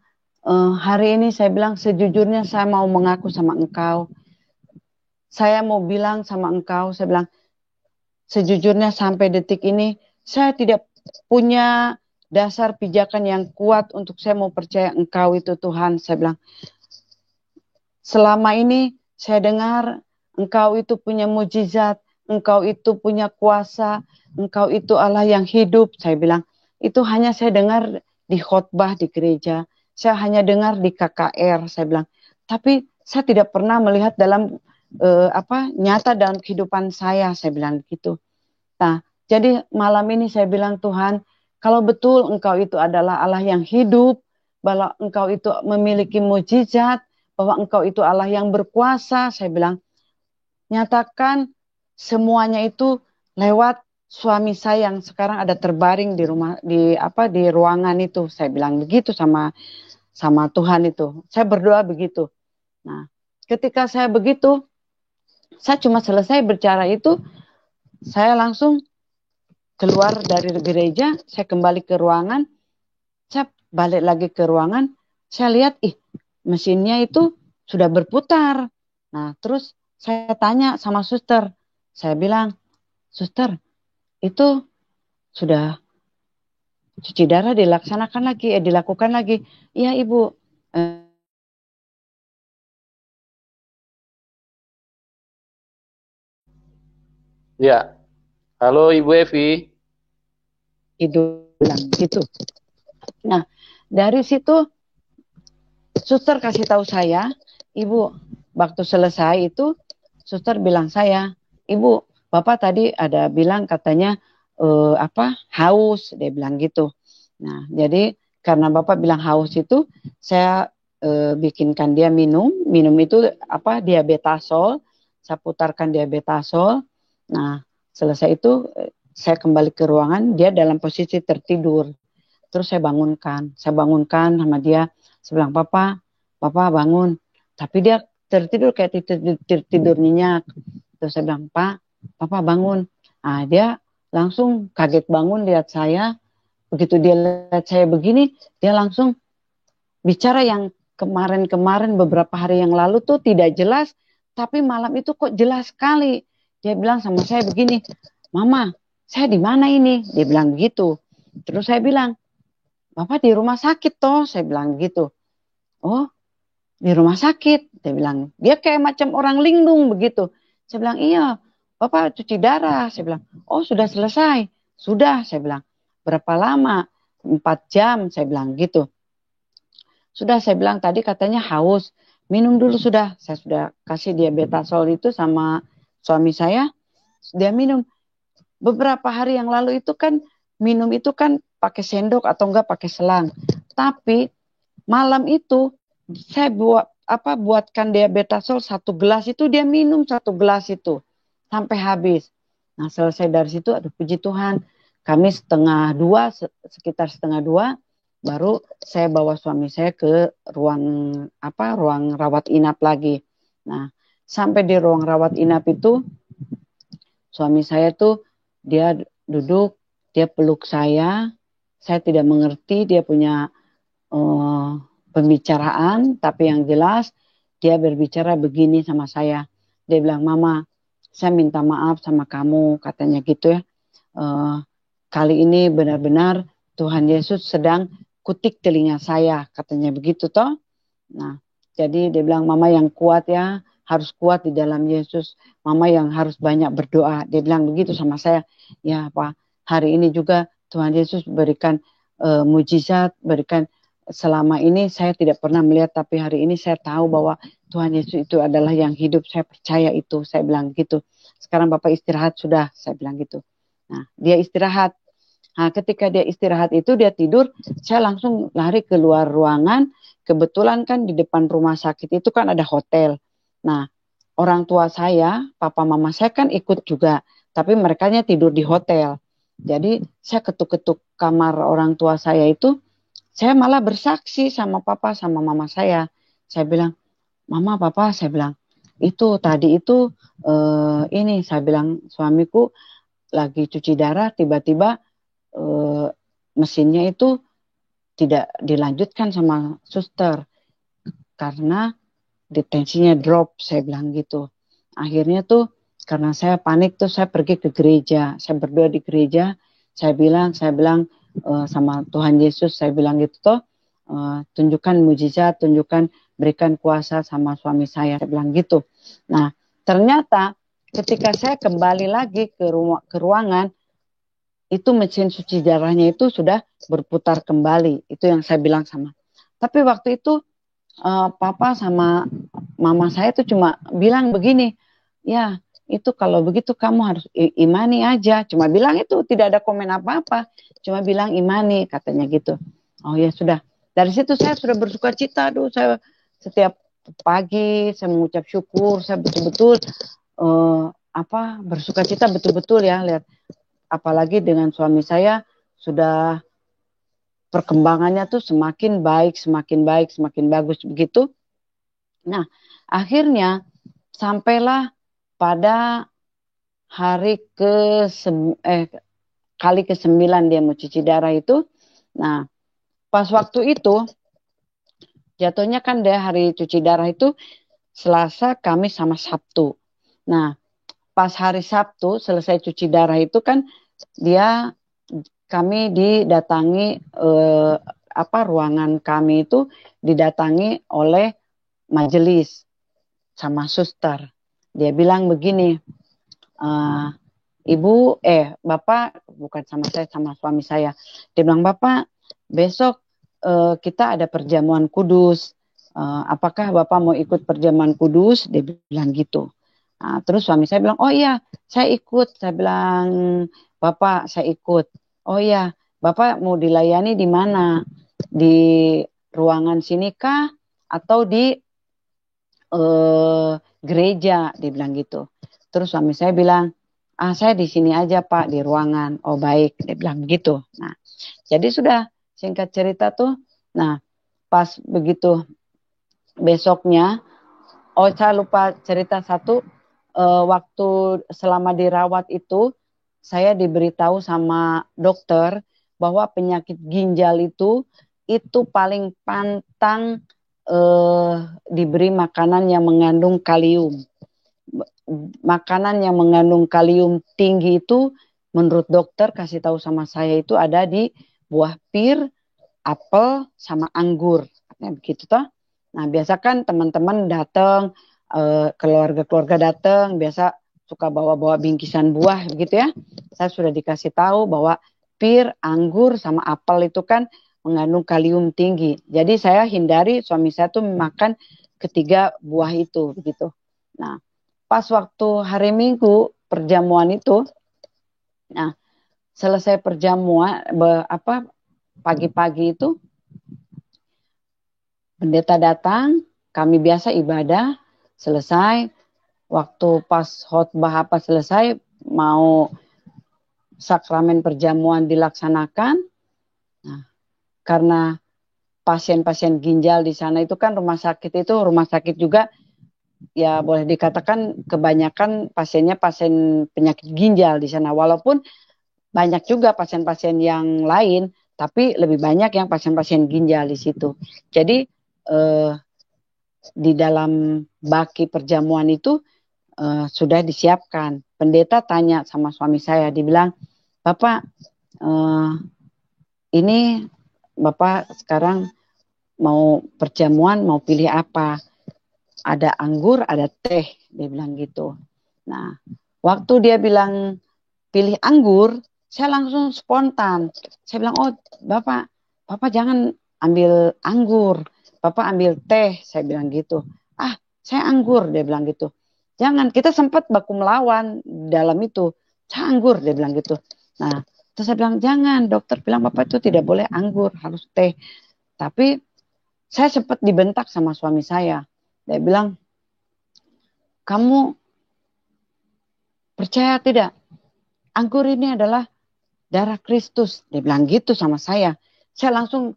hari ini saya bilang sejujurnya saya mau mengaku sama Engkau. Saya mau bilang sama Engkau, saya bilang sejujurnya sampai detik ini saya tidak punya dasar pijakan yang kuat untuk saya mau percaya Engkau itu Tuhan. Saya bilang, selama ini saya dengar Engkau itu punya mujizat, Engkau itu punya kuasa, Engkau itu Allah yang hidup. Saya bilang, itu hanya saya dengar di khotbah di gereja. Saya hanya dengar di KKR, saya bilang. Tapi saya tidak pernah melihat dalam nyata dalam kehidupan saya bilang gitu. Nah, jadi malam ini saya bilang Tuhan, kalau betul Engkau itu adalah Allah yang hidup, bahwa Engkau itu memiliki mujizat, bahwa Engkau itu Allah yang berkuasa, saya bilang, nyatakan semuanya itu lewat suami saya yang sekarang ada terbaring di ruangan itu. Saya bilang begitu sama Tuhan itu. Saya berdoa begitu. Nah, ketika saya begitu, saya cuma selesai bicara itu, saya langsung keluar dari gereja, saya kembali ke ruangan, saya balik lagi ke ruangan, saya lihat, mesinnya itu sudah berputar. Nah, terus saya tanya sama suster, saya bilang, suster, itu sudah cuci darah dilakukan lagi. Iya, Ibu. Ya, halo Ibu Evi. Itu bilang gitu. Nah, dari situ suster kasih tahu saya, Ibu, waktu selesai itu suster bilang saya, Ibu, Bapak tadi ada bilang katanya haus, dia bilang gitu. Nah, jadi karena Bapak bilang haus itu, saya bikinkan dia minum itu diabetasol, saya putarkan diabetasol. Nah, selesai itu saya kembali ke ruangan, dia dalam posisi tertidur. Terus saya bangunkan sama dia, saya bilang, Papa bangun. Tapi dia tertidur kayak tidur nyenyak. Terus saya bilang, Papa bangun. Nah, dia langsung kaget bangun lihat saya. Begitu dia lihat saya begini, dia langsung bicara yang kemarin beberapa hari yang lalu tuh tidak jelas, tapi malam itu kok jelas sekali. Dia bilang sama saya begini, Mama, saya di mana ini? Dia bilang begitu. Terus saya bilang, Bapak di rumah sakit toh, saya bilang gitu. Oh, di rumah sakit, dia bilang. Dia kayak macam orang linglung begitu. Saya bilang, iya, Bapak cuci darah. Saya bilang, oh sudah selesai. Sudah, saya bilang. Berapa lama? 4 jam, saya bilang gitu. Sudah, saya bilang tadi katanya haus. Minum dulu sudah. Saya sudah kasih diabetasol itu sama suami saya. Dia minum. Beberapa hari yang lalu itu kan minum itu kan pakai sendok atau enggak pakai selang. Tapi malam itu saya buatkan diabetasol 1 gelas itu, dia minum 1 gelas itu sampai habis. Nah, selesai dari situ, aduh puji Tuhan, kami sekitar setengah 2 baru saya bawa suami saya ke ruang rawat inap lagi. Nah, sampai di ruang rawat inap itu suami saya tuh dia duduk, dia peluk saya tidak mengerti, dia punya pembicaraan, tapi yang jelas dia berbicara begini sama saya. Dia bilang, Mama, saya minta maaf sama kamu, katanya gitu ya. Kali ini benar-benar Tuhan Yesus sedang kutik telinga saya, katanya begitu toh. Nah, jadi dia bilang, Mama yang kuat ya, harus kuat di dalam Yesus. Mama yang harus banyak berdoa. Dia bilang begitu sama saya. Ya Pak, hari ini juga Tuhan Yesus berikan mujizat, berikan selama ini saya tidak pernah melihat, tapi hari ini saya tahu bahwa Tuhan Yesus itu adalah yang hidup. Saya percaya itu, saya bilang gitu. Sekarang Bapak istirahat sudah, saya bilang gitu. Nah, dia istirahat. Nah, ketika dia istirahat itu, dia tidur, saya langsung lari keluar ruangan. Kebetulan kan di depan rumah sakit itu kan ada hotel. Nah, orang tua saya, papa mama saya kan ikut juga, tapi mereka tidur di hotel. Jadi saya ketuk-ketuk kamar orang tua saya itu, saya malah bersaksi sama papa sama mama saya. Saya bilang, mama, papa, saya bilang, itu tadi itu ini, saya bilang suamiku lagi cuci darah, tiba-tiba mesinnya itu tidak dilanjutkan sama suster karena tensinya drop, saya bilang gitu. Akhirnya tuh karena saya panik tuh saya pergi ke gereja, saya berdoa di gereja, saya bilang sama Tuhan Yesus, saya bilang gitu toh, tunjukkan mujizat, berikan kuasa sama suami saya bilang gitu. Nah, ternyata ketika saya kembali lagi ke ruangan, itu mesin cuci darahnya itu sudah berputar kembali. Itu yang saya bilang sama. Tapi waktu itu papa sama mama saya tuh cuma bilang begini, ya itu kalau begitu kamu harus imani aja. Cuma bilang itu, tidak ada komen apa-apa. Cuma bilang imani, katanya gitu. Oh ya sudah. Dari situ saya sudah bersuka cita. Saya setiap pagi saya mengucap syukur. Saya betul-betul bersuka cita betul-betul ya. Lihat, apalagi dengan suami saya sudah perkembangannya tuh semakin baik, semakin bagus begitu. Nah, akhirnya sampailah pada hari kali ke-9 dia mau cuci darah itu. Nah, pas waktu itu jatuhnya kan dia hari cuci darah itu Selasa, Kamis sama Sabtu. Nah, pas hari Sabtu selesai cuci darah itu kan kami didatangi ruangan kami itu didatangi oleh majelis sama suster. Dia bilang begini, Bapak, bukan sama saya, sama suami saya. Dia bilang, Bapak, besok kita ada perjamuan kudus. Apakah Bapak mau ikut perjamuan kudus? Dia bilang gitu. Nah, terus suami saya bilang, oh iya, saya ikut. Saya bilang, Bapak, saya ikut. Oh iya, Bapak mau dilayani di mana? Di ruangan sini kah? Atau di gereja? Dia bilang gitu. Terus suami saya bilang, saya di sini aja Pak, di ruangan. Oh baik, dia bilang gitu. Nah, jadi sudah singkat cerita tuh. Nah, pas begitu besoknya, saya lupa cerita satu. Waktu selama dirawat itu, saya diberitahu sama dokter bahwa penyakit ginjal itu paling pantang diberi makanan yang mengandung kalium. Makanan yang mengandung kalium tinggi itu menurut dokter kasih tahu sama saya itu ada di buah pir, apel, sama anggur. Begitu toh. Nah, biasa kan teman-teman datang, keluarga-keluarga datang, biasa suka bawa-bawa bingkisan buah begitu ya. Saya sudah dikasih tahu bahwa pir, anggur, sama apel itu kan mengandung kalium tinggi. Jadi saya hindari suami saya tuh makan ketiga buah itu begitu. Nah, pas waktu hari Minggu perjamuan itu, nah selesai perjamuan pagi-pagi itu pendeta datang, kami biasa ibadah, selesai, waktu pas khotbah selesai, mau sakramen perjamuan dilaksanakan. Nah, karena pasien-pasien ginjal di sana itu kan rumah sakit juga, ya boleh dikatakan kebanyakan pasiennya pasien penyakit ginjal di sana. Walaupun banyak juga pasien-pasien yang lain, tapi lebih banyak yang pasien-pasien ginjal di situ. Jadi di dalam baki perjamuan itu sudah disiapkan. Pendeta tanya sama suami saya, dibilang, Bapak, ini Bapak sekarang mau perjamuan, mau pilih apa? Ada anggur, ada teh, dia bilang gitu. Nah, waktu dia bilang pilih anggur, Saya langsung spontan. Saya bilang, oh Bapak jangan ambil anggur. Bapak ambil teh, saya bilang gitu. Ah, saya anggur, dia bilang gitu. Jangan, kita sempat baku melawan dalam itu. Saya anggur, dia bilang gitu. Nah, terus saya bilang, jangan, dokter bilang Bapak itu tidak boleh anggur, harus teh. Tapi saya sempat dibentak sama suami saya. Dia bilang, kamu percaya tidak? Anggur ini adalah darah Kristus. Dia bilang gitu sama saya. Saya langsung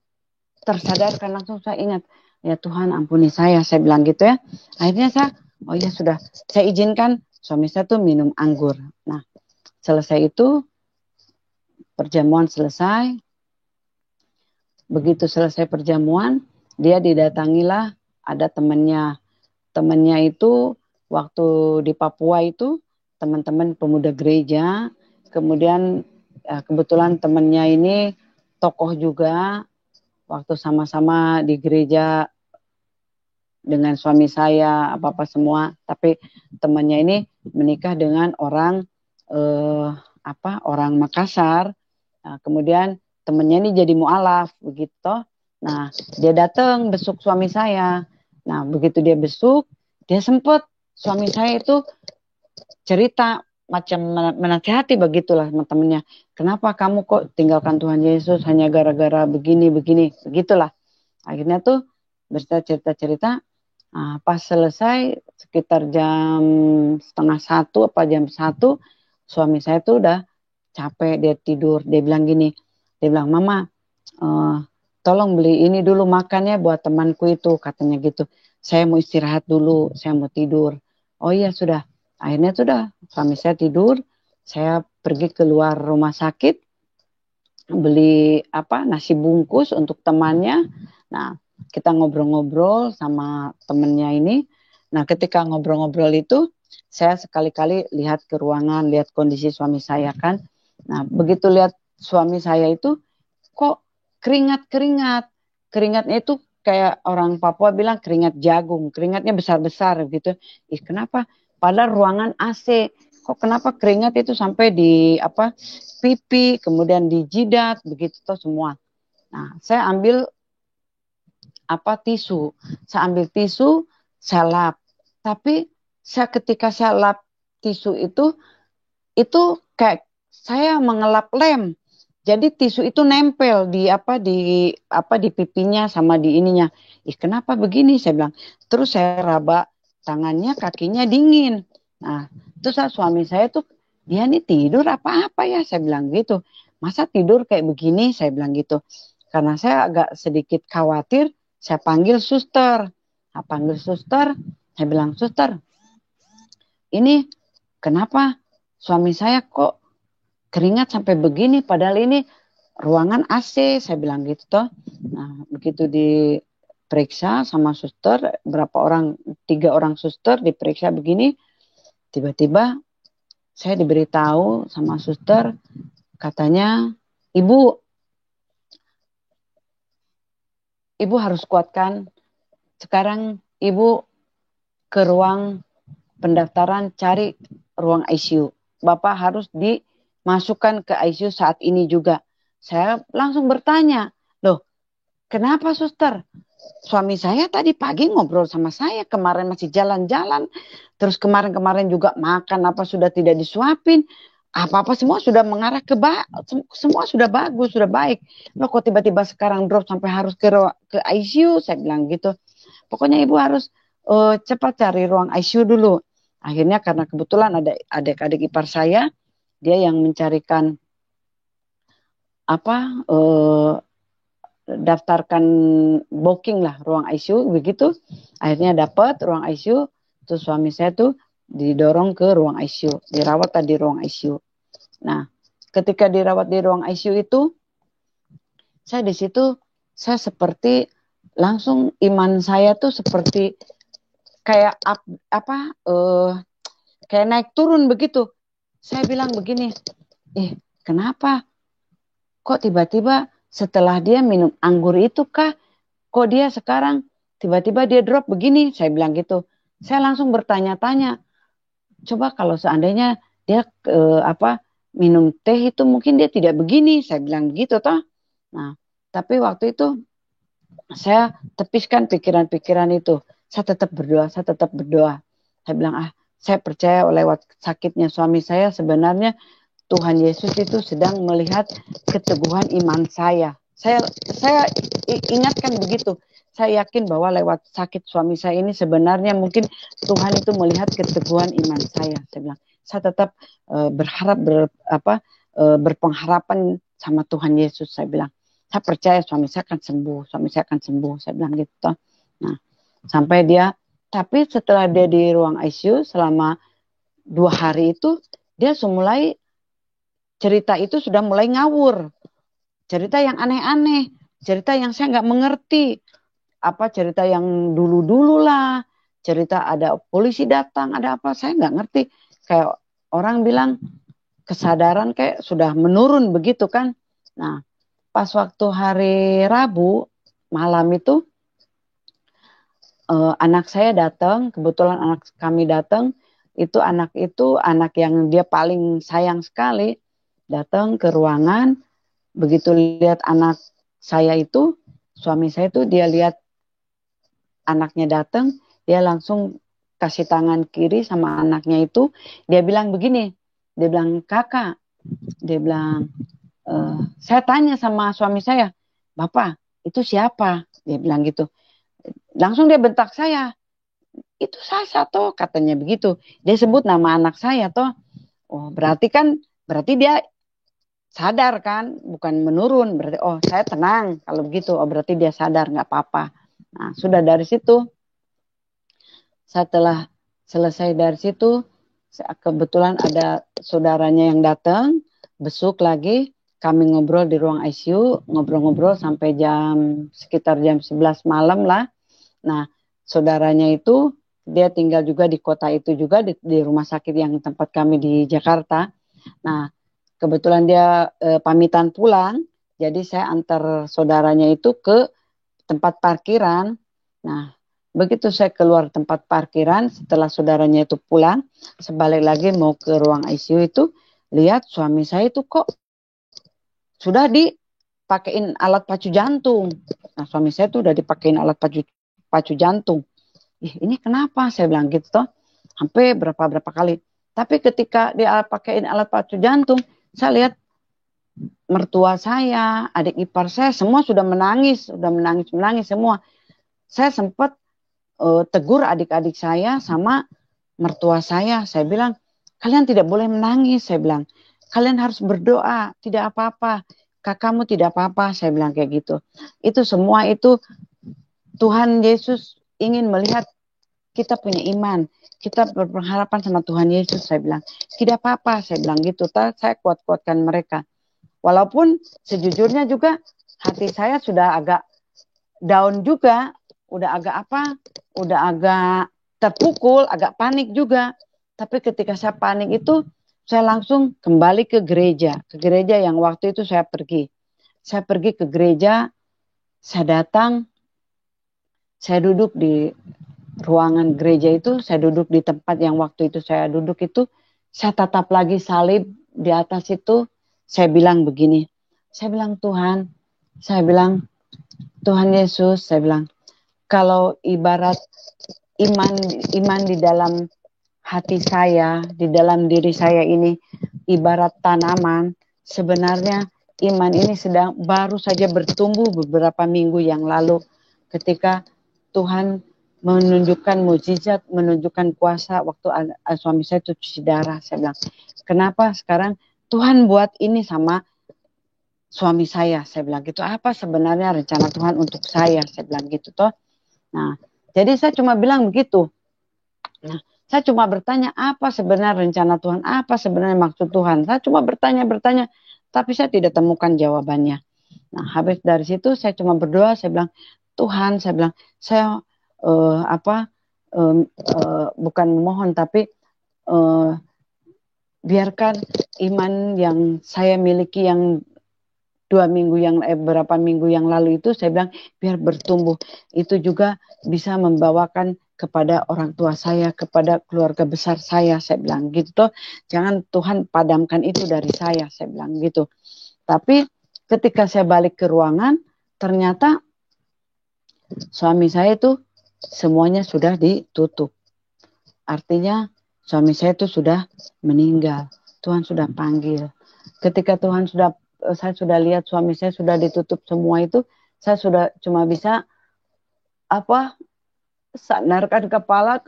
tersadarkan, langsung saya ingat. Ya Tuhan ampuni saya bilang gitu ya. Akhirnya saya, oh ya sudah. Saya izinkan suami saya tuh minum anggur. Nah selesai itu, perjamuan selesai. Begitu selesai perjamuan, dia didatangilah ada temannya. Temannya itu waktu di Papua itu, teman-teman pemuda gereja. Kemudian kebetulan temannya ini tokoh juga, waktu sama-sama di gereja dengan suami saya apa-apa semua, tapi temannya ini menikah dengan orang orang Makassar. Nah, kemudian temannya ini jadi mualaf begitu. Nah, dia datang besuk suami saya. Nah, begitu dia besuk, dia sempat suami saya itu cerita macam menasihati begitulah teman-temannya. Kenapa kamu kok tinggalkan Tuhan Yesus hanya gara-gara begini begitulah. Akhirnya tuh bercerita-cerita. Nah, pas selesai sekitar jam setengah satu apa jam satu, suami saya tuh udah capek, dia tidur. Dia bilang gini, dia bilang Mama, tolong beli ini dulu makannya buat temanku itu, katanya gitu. Saya mau istirahat dulu, saya mau tidur. Oh iya sudah. Akhirnya sudah, suami saya tidur, saya pergi keluar rumah sakit, beli nasi bungkus untuk temannya. Nah, kita ngobrol-ngobrol sama temennya ini. Nah, ketika ngobrol-ngobrol itu, saya sekali-kali lihat ke ruangan, lihat kondisi suami saya kan. Nah, begitu lihat suami saya itu, kok keringat-keringat. Keringatnya itu kayak orang Papua bilang keringat jagung. Keringatnya besar-besar gitu. Kenapa? Padahal ruangan AC. Kok kenapa keringat itu sampai di pipi, kemudian di jidat, begitu tuh semua. Nah, saya ambil tisu. Saya ambil tisu, saya lap. Tapi ketika saya lap tisu itu kayak saya mengelap lem. Jadi tisu itu nempel di pipinya sama di ininya. Kenapa begini? Saya bilang. Terus saya raba tangannya, kakinya dingin. Nah, terus suami saya tuh, dia nih tidur apa-apa ya? Saya bilang gitu. Masa tidur kayak begini? Saya bilang gitu. Karena saya agak sedikit khawatir, saya panggil suster. Nah, panggil suster, saya bilang, suster, ini kenapa suami saya kok keringat sampai begini, padahal ini ruangan AC, saya bilang gitu toh. Nah, begitu diperiksa sama suster, 3 orang suster diperiksa begini, tiba-tiba saya diberitahu sama suster, katanya, Ibu harus kuatkan. Sekarang Ibu ke ruang pendaftaran, cari ruang ICU. Bapak harus dimasukkan ke ICU saat ini juga. Saya langsung bertanya, loh kenapa suster? Suami saya tadi pagi ngobrol sama saya, kemarin masih jalan-jalan, terus kemarin juga makan sudah tidak disuapin, apa-apa semua sudah mengarah semua sudah bagus, sudah baik. Loh kok tiba-tiba sekarang drop sampai harus ke ICU, saya bilang gitu. Pokoknya Ibu harus cepat cari ruang ICU dulu. Akhirnya karena kebetulan ada adik-adik ipar saya, dia yang mencarikan daftarkan booking lah ruang ICU begitu. Akhirnya dapat ruang ICU, terus suami saya tuh didorong ke ruang ICU, dirawat di ruang ICU. Nah, ketika dirawat di ruang ICU itu, saya di situ saya seperti langsung iman saya tuh seperti kayak kayak naik turun begitu. Saya bilang begini, kenapa? Kok tiba-tiba setelah dia minum anggur itu kah? Kok dia sekarang tiba-tiba dia drop begini? Saya bilang gitu. Saya langsung bertanya-tanya. Coba kalau seandainya dia minum teh itu mungkin dia tidak begini. Saya bilang begitu toh. Nah, tapi waktu itu saya tepiskan pikiran-pikiran itu. Saya tetap berdoa, saya tetap berdoa. Saya bilang, saya percaya lewat sakitnya suami saya sebenarnya Tuhan Yesus itu sedang melihat keteguhan iman saya. Saya ingatkan begitu. Saya yakin bahwa lewat sakit suami saya ini sebenarnya mungkin Tuhan itu melihat keteguhan iman saya. Saya bilang, saya tetap berharap berpengharapan sama Tuhan Yesus. Saya bilang, saya percaya suami saya akan sembuh, suami saya akan sembuh. Saya bilang gitu. Nah, sampai dia, tapi setelah dia di ruang ICU selama 2 hari itu, dia mulai cerita itu sudah mulai ngawur. Cerita yang aneh-aneh, cerita yang saya nggak mengerti. Apa cerita yang dulu-dulu lah, cerita ada polisi datang, ada apa, saya nggak ngerti. Kayak orang bilang kesadaran kayak sudah menurun begitu kan. Nah, pas waktu hari Rabu malam itu, anak saya datang, kebetulan anak kami datang, itu anak yang dia paling sayang sekali, datang ke ruangan. Begitu lihat anak saya itu, suami saya itu dia lihat anaknya datang, dia langsung kasih tangan kiri sama anaknya itu, dia bilang begini, dia bilang, kakak, dia bilang, saya tanya sama suami saya, bapak, itu siapa? Dia bilang gitu. Langsung dia bentak saya, itu Sasa toh, katanya begitu. Dia sebut nama anak saya toh. Oh, berarti dia sadar kan, bukan menurun. Berarti, saya tenang kalau begitu. Oh, berarti dia sadar, nggak apa-apa. Nah, sudah dari situ, setelah selesai dari situ, kebetulan ada saudaranya yang datang, besuk lagi, kami ngobrol di ruang ICU, ngobrol-ngobrol sampai sekitar jam 11 malam lah. Nah, saudaranya itu, dia tinggal juga di kota itu juga, di rumah sakit yang tempat kami di Jakarta. Nah, kebetulan dia pamitan pulang, jadi saya antar saudaranya itu ke tempat parkiran. Nah, begitu saya keluar tempat parkiran, setelah saudaranya itu pulang, sebalik lagi mau ke ruang ICU itu, lihat suami saya itu kok sudah dipakein alat pacu jantung. Nah, suami saya itu udah dipakein alat pacu jantung. Ini kenapa? Saya bilang gitu toh. Sampai berapa kali. Tapi ketika dia pakein alat pacu jantung, saya lihat mertua saya, adik ipar saya, semua sudah menangis semua. Saya sempat tegur adik-adik saya sama mertua saya. Saya bilang, kalian tidak boleh menangis. Saya bilang, kalian harus berdoa, tidak apa-apa. Kakakmu tidak apa-apa. Saya bilang kayak gitu. Itu semua itu Tuhan Yesus ingin melihat kita punya iman. Kita berpengharapan sama Tuhan Yesus. Saya bilang, tidak apa-apa. Saya bilang gitu. Saya kuat-kuatkan mereka. Walaupun sejujurnya juga hati saya sudah agak down juga, udah agak terpukul, agak panik juga. Tapi ketika saya panik itu, saya langsung kembali ke gereja yang waktu itu saya pergi. Saya pergi ke gereja, saya datang, saya duduk di ruangan gereja itu, saya duduk di tempat yang waktu itu saya duduk itu, saya tatap lagi salib di atas itu. Saya bilang begini, saya bilang Tuhan Yesus, saya bilang, kalau ibarat iman di dalam hati saya, di dalam diri saya ini, ibarat tanaman, sebenarnya iman ini sedang baru saja bertumbuh beberapa minggu yang lalu, ketika Tuhan menunjukkan mukjizat, menunjukkan kuasa waktu suami saya itu cuci darah. Saya bilang, kenapa sekarang Tuhan buat ini sama suami saya bilang gitu. Apa sebenarnya rencana Tuhan untuk saya bilang gitu toh. Nah, jadi saya cuma bilang begitu. Nah, saya cuma bertanya apa sebenarnya rencana Tuhan, apa sebenarnya maksud Tuhan. Saya cuma bertanya, tapi saya tidak temukan jawabannya. Nah, habis dari situ saya cuma berdoa, saya bilang, Tuhan, saya bilang, saya bukan memohon, tapi biarkan iman yang saya miliki yang beberapa minggu yang lalu itu saya bilang biar bertumbuh. Itu juga bisa membawakan kepada orang tua saya, kepada keluarga besar saya bilang gitu. Jangan Tuhan padamkan itu dari saya bilang gitu. Tapi ketika saya balik ke ruangan, ternyata suami saya itu semuanya sudah ditutup. Artinya suami saya itu sudah meninggal. Tuhan sudah panggil. Ketika saya sudah lihat suami saya sudah ditutup semua itu, saya sudah cuma bisa sandarkan kepala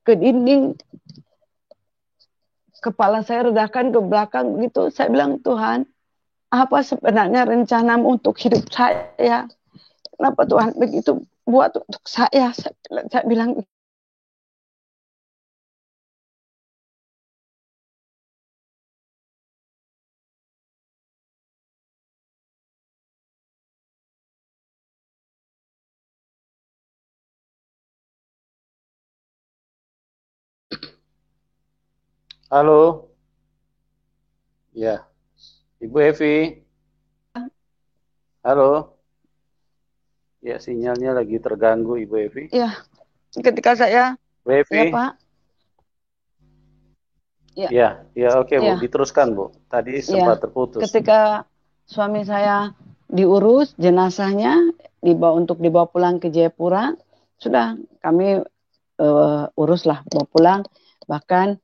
ke dinding, kepala saya redahkan ke belakang gitu. Saya bilang, Tuhan, apa sebenarnya rencanamu untuk hidup saya? Kenapa Tuhan begitu buat untuk saya? Saya bilang, Halo, ya, Ibu Evi. Halo, ya sinyalnya lagi terganggu Ibu Evi. Ya, ketika saya, Bu Evi. ya Pak. Ya, oke Bu, diteruskan Bu. Tadi sempat terputus. Ketika suami saya diurus jenazahnya untuk dibawa pulang ke Jayapura, sudah kami uruslah bawa pulang. Bahkan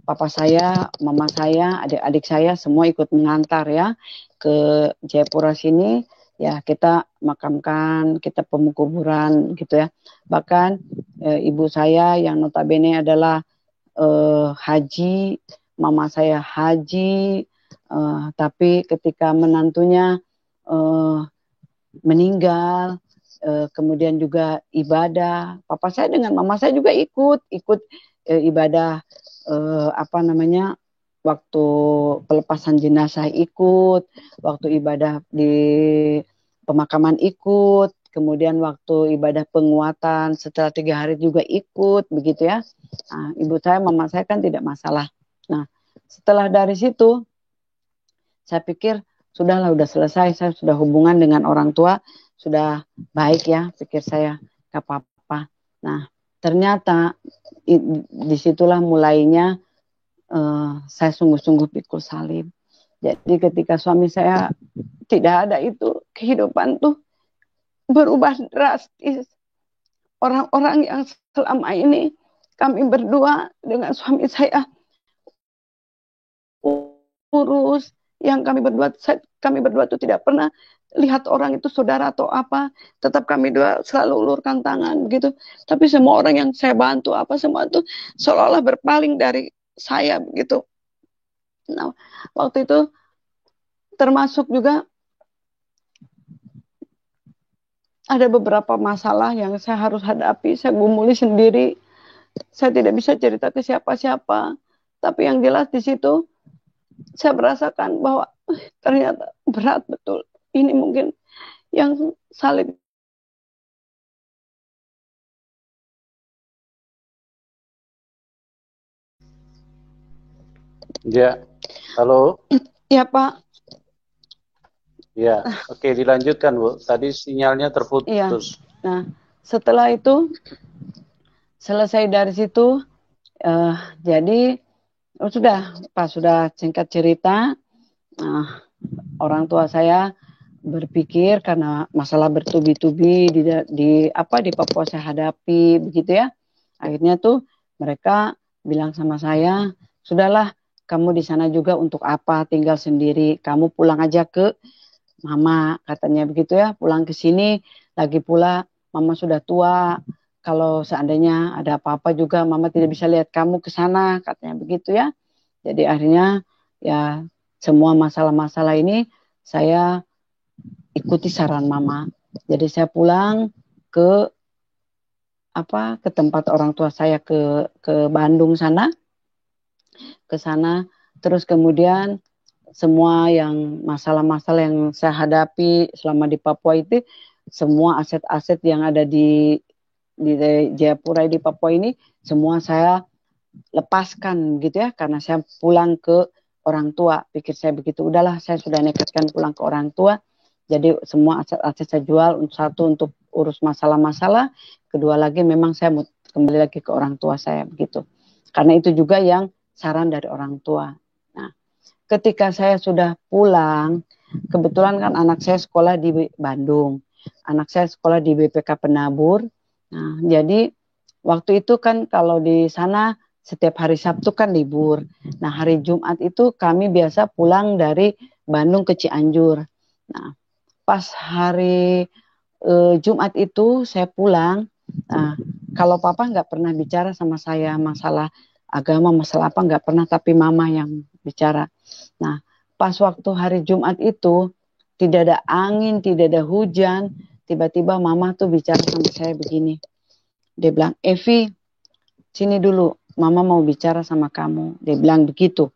papa saya, mama saya, adik-adik saya semua ikut mengantar ya ke Jayapura sini. Ya kita makamkan, kita pemukuburan gitu ya. Bahkan ibu saya yang notabene adalah haji, mama saya haji, tapi ketika menantunya meninggal, kemudian juga ibadah, papa saya dengan mama saya juga ikut ibadah waktu pelepasan jenazah ikut, waktu ibadah di pemakaman ikut, kemudian waktu ibadah penguatan setelah 3 hari juga ikut, begitu ya. Nah, ibu saya, mama saya kan tidak masalah. Nah, setelah dari situ, saya pikir sudahlah, udah selesai, saya sudah hubungan dengan orang tua, sudah baik ya, pikir saya, gak apa-apa. Nah, ternyata disitulah mulainya saya sungguh-sungguh pikul salib. Jadi ketika suami saya tidak ada itu, kehidupan tuh berubah drastis. Orang-orang yang selama ini kami berdua dengan suami saya urus, yang kami berdua itu tidak pernah lihat orang itu saudara atau apa, tetap kami dua selalu ulurkan tangan begitu. Tapi semua orang yang saya bantu semua itu seolah-olah berpaling dari saya begitu. Nah, waktu itu termasuk juga ada beberapa masalah yang saya harus hadapi, saya gumuli sendiri. Saya tidak bisa cerita ke siapa-siapa. Tapi yang jelas di situ saya merasakan bahwa ternyata berat betul. Ini mungkin yang salib. Ya, halo. Ya Pak. Ya, oke, dilanjutkan Bu. Tadi sinyalnya terputus. Ya. Nah, setelah itu selesai dari situ, jadi sudah singkat cerita, orang tua saya berpikir karena masalah bertubi-tubi di Papua saya hadapi begitu ya. Akhirnya tuh mereka bilang sama saya, sudahlah kamu di sana juga untuk apa tinggal sendiri, kamu pulang aja ke mama, katanya begitu ya, pulang ke sini. Lagi pula mama sudah tua, kalau seandainya ada apa-apa juga mama tidak bisa lihat kamu ke sana, katanya begitu ya. Jadi akhirnya ya semua masalah-masalah ini saya ikuti saran mama. Jadi saya pulang ke tempat orang tua saya ke Bandung sana. Ke sana, terus kemudian semua yang masalah-masalah yang saya hadapi selama di Papua itu, semua aset-aset yang ada di Jayapura di Papua ini semua saya lepaskan gitu ya, karena saya pulang ke orang tua. Pikir saya begitu, udahlah saya sudah nekatkan pulang ke orang tua. Jadi semua aset-aset saya jual, satu untuk urus masalah-masalah, kedua lagi memang saya mau kembali lagi ke orang tua saya begitu. Karena itu juga yang saran dari orang tua. Nah, ketika saya sudah pulang, kebetulan kan anak saya sekolah di Bandung. Anak saya sekolah di BPK Penabur. Nah, jadi waktu itu kan kalau di sana setiap hari Sabtu kan libur. Nah, hari Jumat itu kami biasa pulang dari Bandung ke Cianjur. Nah, pas hari Jumat itu saya pulang. Nah, kalau papa nggak pernah bicara sama saya masalah agama, masalah apa nggak pernah, tapi mama yang bicara. Nah, pas waktu hari Jumat itu tidak ada angin, tidak ada hujan, tiba-tiba mama tuh bicara sama saya begini. Dia bilang, Evi, sini dulu, mama mau bicara sama kamu. Dia bilang begitu.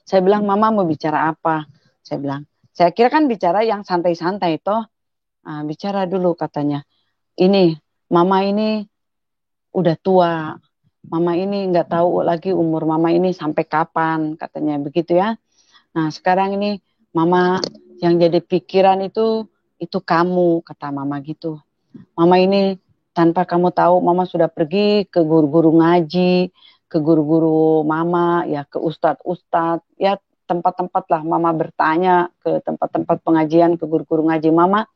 Saya bilang, mama mau bicara apa? Saya bilang, saya kira kan bicara yang santai-santai toh. Bicara dulu katanya. Ini, mama ini udah tua. Mama ini nggak tahu lagi umur mama ini sampai kapan, katanya begitu ya. Nah, sekarang ini mama yang jadi pikiran itu kamu, kata mama gitu. Mama ini tanpa kamu tahu, mama sudah pergi ke guru-guru ngaji, ke guru-guru mama, ya ke ustadz-ustadz, ya tempat-tempat lah mama bertanya ke tempat-tempat pengajian, ke guru-guru ngaji mama.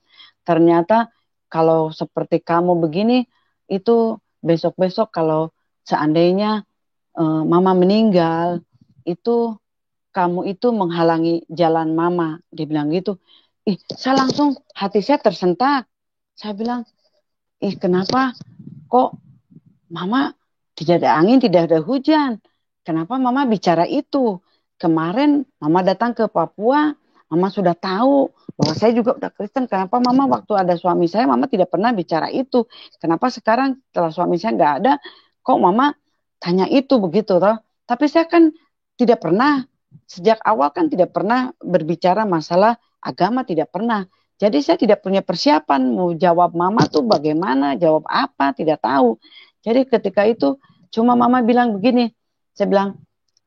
Ternyata kalau seperti kamu begini, itu besok-besok kalau seandainya mama meninggal, itu kamu itu menghalangi jalan mama. Dia bilang gitu. Saya langsung hati saya tersentak. Saya bilang, kenapa kok mama tidak ada angin, tidak ada hujan? Kenapa mama bicara itu? Kemarin mama datang ke Papua, mama sudah tahu bahwa saya juga udah Kristen. Kenapa mama waktu ada suami saya, mama tidak pernah bicara itu? Kenapa sekarang setelah suami saya nggak ada, kok mama tanya itu begitu toh? Tapi saya kan tidak pernah, sejak awal kan tidak pernah berbicara masalah agama, tidak pernah. Jadi saya tidak punya persiapan mau jawab mama tuh bagaimana, jawab apa, tidak tahu. Jadi ketika itu cuma mama bilang begini, saya bilang,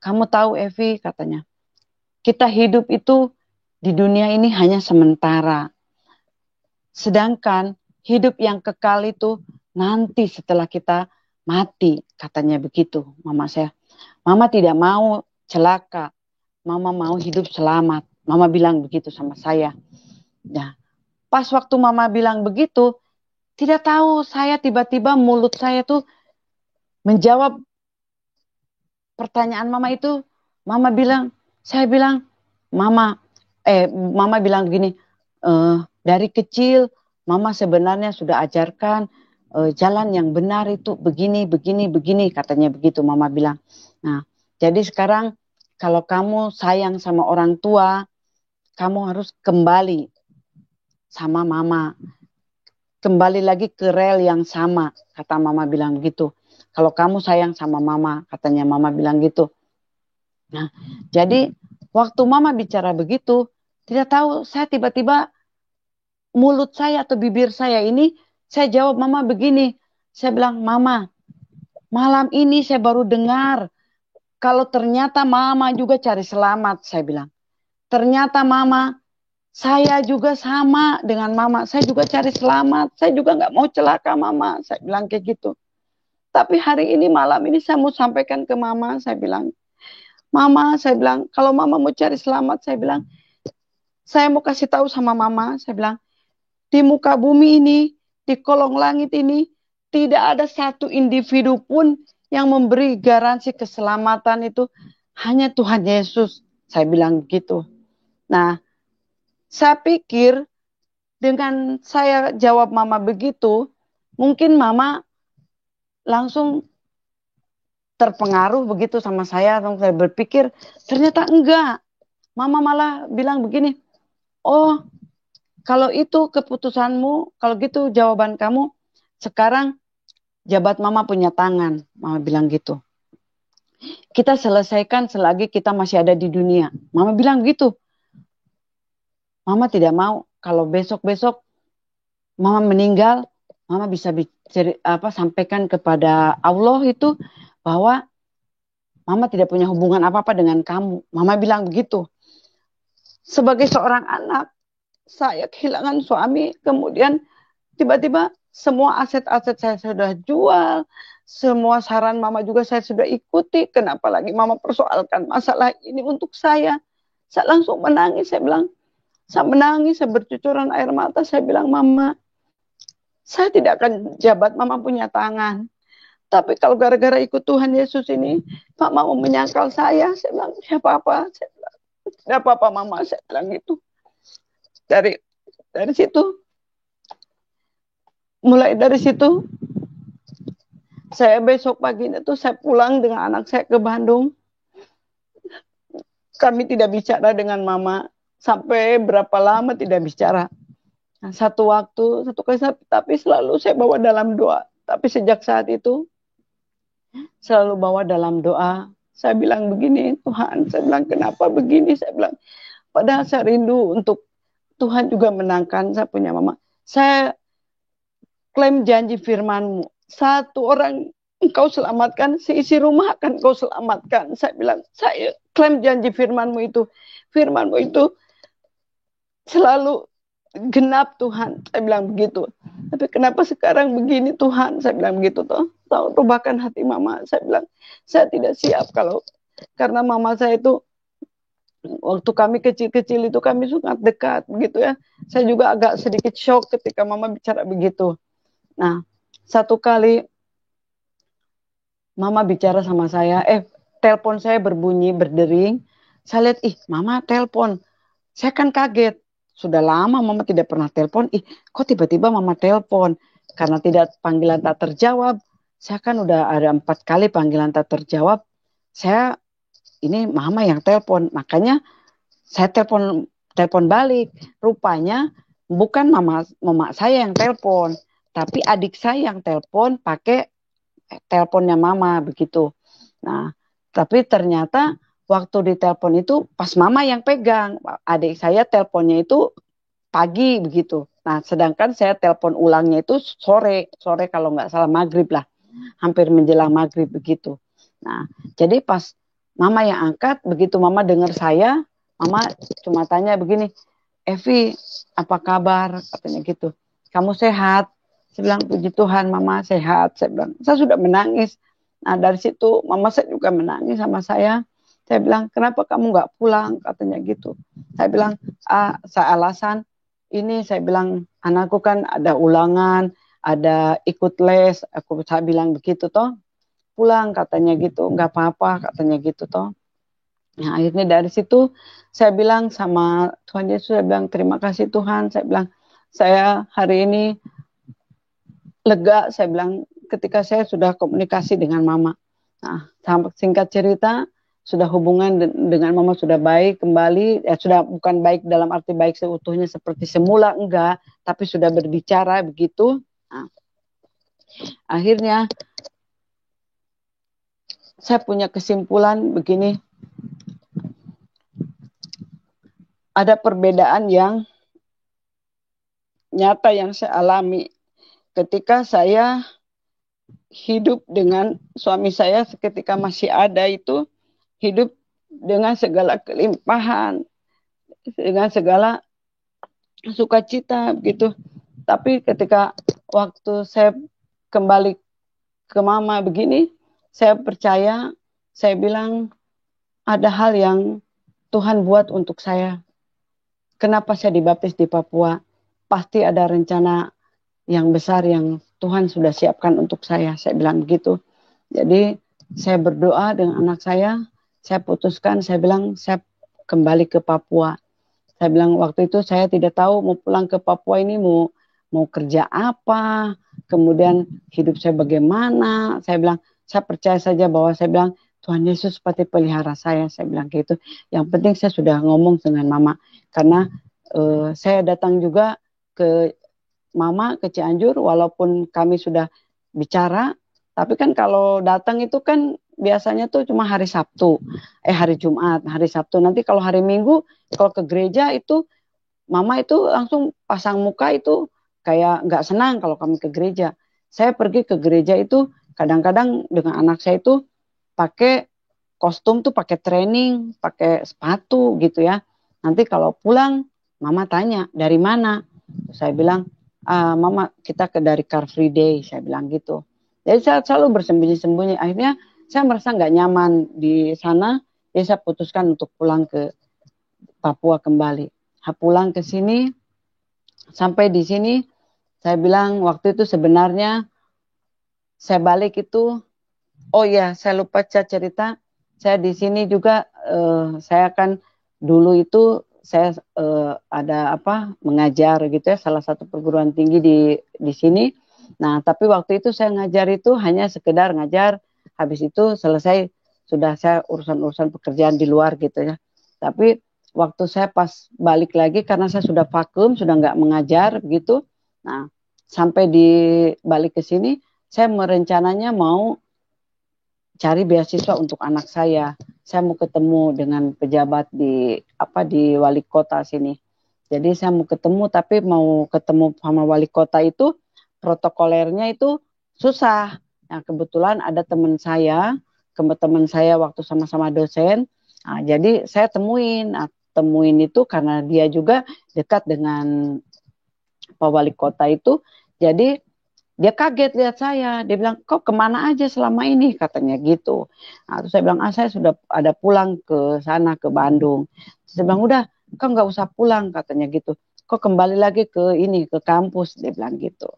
kamu tahu Evi, katanya, kita hidup itu di dunia ini hanya sementara. Sedangkan hidup yang kekal itu nanti setelah kita mati, katanya begitu mama saya. Mama tidak mau celaka, mama mau hidup selamat. Mama bilang begitu sama saya. Nah, pas waktu mama bilang begitu, tidak tahu saya tiba-tiba mulut saya tuh menjawab pertanyaan mama itu. Mama bilang, saya bilang, mama bilang begini, dari kecil mama sebenarnya sudah ajarkan jalan yang benar itu begini, begini, begini, katanya begitu mama bilang. Nah, jadi sekarang kalau kamu sayang sama orang tua, kamu harus kembali sama mama. Kembali lagi ke rel yang sama, kata mama bilang gitu. Kalau kamu sayang sama mama, katanya mama bilang gitu. Nah, jadi waktu mama bicara begitu, tidak tahu saya tiba-tiba mulut saya atau bibir saya ini, saya jawab mama begini. Saya bilang, mama, malam ini saya baru dengar kalau ternyata mama juga cari selamat, saya bilang. Ternyata mama, saya juga sama dengan mama. Saya juga cari selamat. Saya juga nggak mau celaka mama. Saya bilang kayak gitu. Tapi hari ini malam ini saya mau sampaikan ke mama. Saya bilang, mama, saya bilang, kalau mama mau cari selamat, saya bilang, saya mau kasih tahu sama mama. Saya bilang, di muka bumi ini, di kolong langit ini, tidak ada satu individu pun yang memberi garansi keselamatan itu. Hanya Tuhan Yesus. Saya bilang gitu. Nah, saya pikir dengan saya jawab mama begitu, mungkin mama langsung terpengaruh begitu sama saya. Saya berpikir, ternyata enggak. Mama malah bilang begini, oh kalau itu keputusanmu, kalau gitu jawaban kamu, sekarang jabat mama punya tangan. Mama bilang gitu. Kita selesaikan selagi kita masih ada di dunia. Mama bilang gitu. Mama tidak mau kalau besok-besok mama meninggal, mama bisa sampaikan kepada Allah itu bahwa Mama tidak punya hubungan apa-apa dengan kamu. Mama bilang begitu. Sebagai seorang anak, saya kehilangan suami, kemudian tiba-tiba semua aset-aset saya sudah jual, semua saran mama juga saya sudah ikuti, kenapa lagi mama persoalkan masalah ini untuk saya? Saya langsung menangis, saya menangis, saya bercucuran air mata, saya bilang, mama, saya tidak akan jabat mama punya tangan. Tapi kalau gara-gara ikut Tuhan Yesus ini, mama mau menyangkal saya bilang, siapa apa? Saya bilang, tidak apa-apa mama, saya bilang gitu. Dari situ, mulai dari situ, saya besok paginya tuh saya pulang dengan anak saya ke Bandung. Kami tidak bicara dengan mama sampai berapa lama tidak bicara. Nah, satu kali, tapi selalu saya bawa dalam doa. Tapi sejak saat itu selalu bawa dalam doa. Saya bilang begini, Tuhan, saya bilang kenapa begini? Saya bilang, padahal saya rindu untuk Tuhan juga menangkan saya punya mama. Saya klaim janji firman-Mu. Satu orang engkau selamatkan, seisi rumah akan engkau selamatkan. Saya bilang, saya klaim janji firman-Mu itu. Firman-Mu itu selalu genap Tuhan. Saya bilang begitu. Tapi kenapa sekarang begini Tuhan? Saya bilang begitu toh. Rubahkan hati mama. Saya bilang, saya tidak siap karena mama saya itu waktu kami kecil-kecil itu kami sangat dekat begitu ya. Saya juga agak sedikit shock ketika mama bicara begitu. Nah, satu kali mama bicara sama saya, telepon saya berbunyi, berdering. Saya lihat, mama telepon. Saya kan kaget. Sudah lama mama tidak pernah telepon. Kok tiba-tiba mama telepon? Karena tidak panggilan tak terjawab. Saya kan udah ada 4 kali panggilan tak terjawab. Ini mama yang telepon. Makanya saya telepon balik. Rupanya bukan mama saya yang telepon, tapi adik saya yang telepon pakai teleponnya mama begitu. Nah, tapi ternyata waktu ditelepon itu pas mama yang pegang, adik saya teleponnya itu pagi begitu. Nah, sedangkan saya telepon ulangnya itu sore kalau nggak salah maghrib lah, hampir menjelang maghrib begitu. Nah, jadi pas mama yang angkat, begitu mama dengar saya, mama cuma tanya begini, Evi, apa kabar? Katanya gitu. Kamu sehat? Saya bilang, puji Tuhan, mama sehat. Saya bilang, saya sudah menangis. Nah, dari situ mama saya juga menangis sama saya. Saya bilang, kenapa kamu nggak pulang? Katanya gitu. Saya bilang, saya alasan ini. Saya bilang, anakku kan ada ulangan, ada ikut les. Saya bilang begitu toh. Pulang katanya gitu, nggak apa-apa katanya gitu toh. Nah, akhirnya dari situ saya bilang sama Tuhan Yesus, saya bilang terima kasih Tuhan. Saya bilang, saya hari ini lega, saya bilang ketika saya sudah komunikasi dengan mama. Nah, singkat cerita, sudah hubungan dengan mama sudah baik kembali, sudah bukan baik dalam arti baik seutuhnya seperti semula, enggak, tapi sudah berbicara begitu. Nah, akhirnya saya punya kesimpulan begini, ada perbedaan yang nyata yang saya alami ketika saya hidup dengan suami saya ketika masih ada itu, hidup dengan segala kelimpahan, dengan segala sukacita begitu. Tapi ketika waktu saya kembali ke mama begini, saya percaya, saya bilang ada hal yang Tuhan buat untuk saya. Kenapa saya dibaptis di Papua? Pasti ada rencana yang besar yang Tuhan sudah siapkan untuk saya. Saya bilang begitu. Jadi saya berdoa dengan anak saya putuskan, saya bilang saya kembali ke Papua. Saya bilang waktu itu saya tidak tahu mau pulang ke Papua ini mau kerja apa, kemudian hidup saya bagaimana. Saya bilang saya percaya saja bahwa saya bilang Tuhan Yesus seperti pelihara saya bilang gitu. Yang penting saya sudah ngomong dengan mama karena saya datang juga ke mama ke Cianjur walaupun kami sudah bicara, tapi kan kalau datang itu kan biasanya tuh cuma hari Sabtu, hari Jumat, hari Sabtu. Nanti kalau hari Minggu kalau ke gereja itu mama itu langsung pasang muka itu kayak nggak senang kalau kami ke gereja. Saya pergi ke gereja itu kadang-kadang dengan anak saya itu pakai kostum tuh pakai training, pakai sepatu gitu ya. Nanti kalau pulang mama tanya dari mana, saya bilang mama kita dari Car Free Day, saya bilang gitu. Jadi saya selalu bersembunyi-sembunyi. Akhirnya saya merasa nggak nyaman di sana, jadi saya putuskan untuk pulang ke Papua kembali. Pulang ke sini, sampai di sini saya bilang waktu itu sebenarnya saya balik itu, oh ya saya lupa cerita, saya di sini juga saya kan dulu itu saya ada mengajar gitu ya, salah satu perguruan tinggi di sini. Nah tapi waktu itu saya ngajar itu hanya sekedar ngajar, habis itu selesai, sudah saya urusan-urusan pekerjaan di luar gitu ya. Tapi waktu saya pas balik lagi karena saya sudah vakum, sudah nggak mengajar begitu. Nah, sampai di balik ke sini, saya merencananya mau cari beasiswa untuk anak saya. Saya mau ketemu dengan pejabat di wali kota sini. Jadi saya mau ketemu, tapi mau ketemu sama wali kota itu protokolernya itu susah. Nah, kebetulan ada teman saya waktu sama-sama dosen. Nah, jadi saya temuin. Nah, temuin itu karena dia juga dekat dengan Pak Wali Kota itu, jadi dia kaget lihat saya, dia bilang kok kemana aja selama ini katanya gitu. Nah, terus saya bilang saya sudah ada pulang ke sana ke Bandung. Terus saya bilang udah kok nggak usah pulang katanya gitu, kok kembali lagi ke kampus, dia bilang gitu.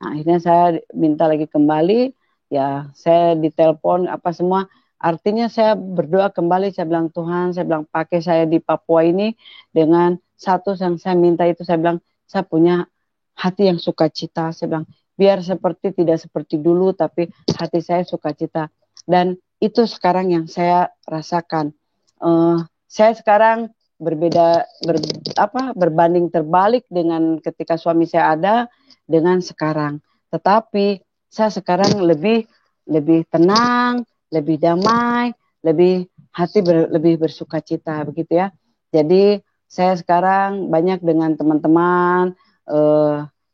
Nah, akhirnya saya minta lagi kembali, ya saya ditelepon semua. Artinya saya berdoa kembali, saya bilang Tuhan, saya bilang pakai saya di Papua ini dengan satu yang saya minta itu, saya bilang saya punya hati yang sukacita, saya bilang biar tidak seperti dulu, tapi hati saya sukacita. Dan itu sekarang yang saya rasakan. Saya sekarang berbanding terbalik dengan ketika suami saya ada dengan sekarang. Tetapi saya sekarang lebih tenang, lebih damai, lebih bersukacita begitu ya. Jadi saya sekarang banyak dengan teman-teman,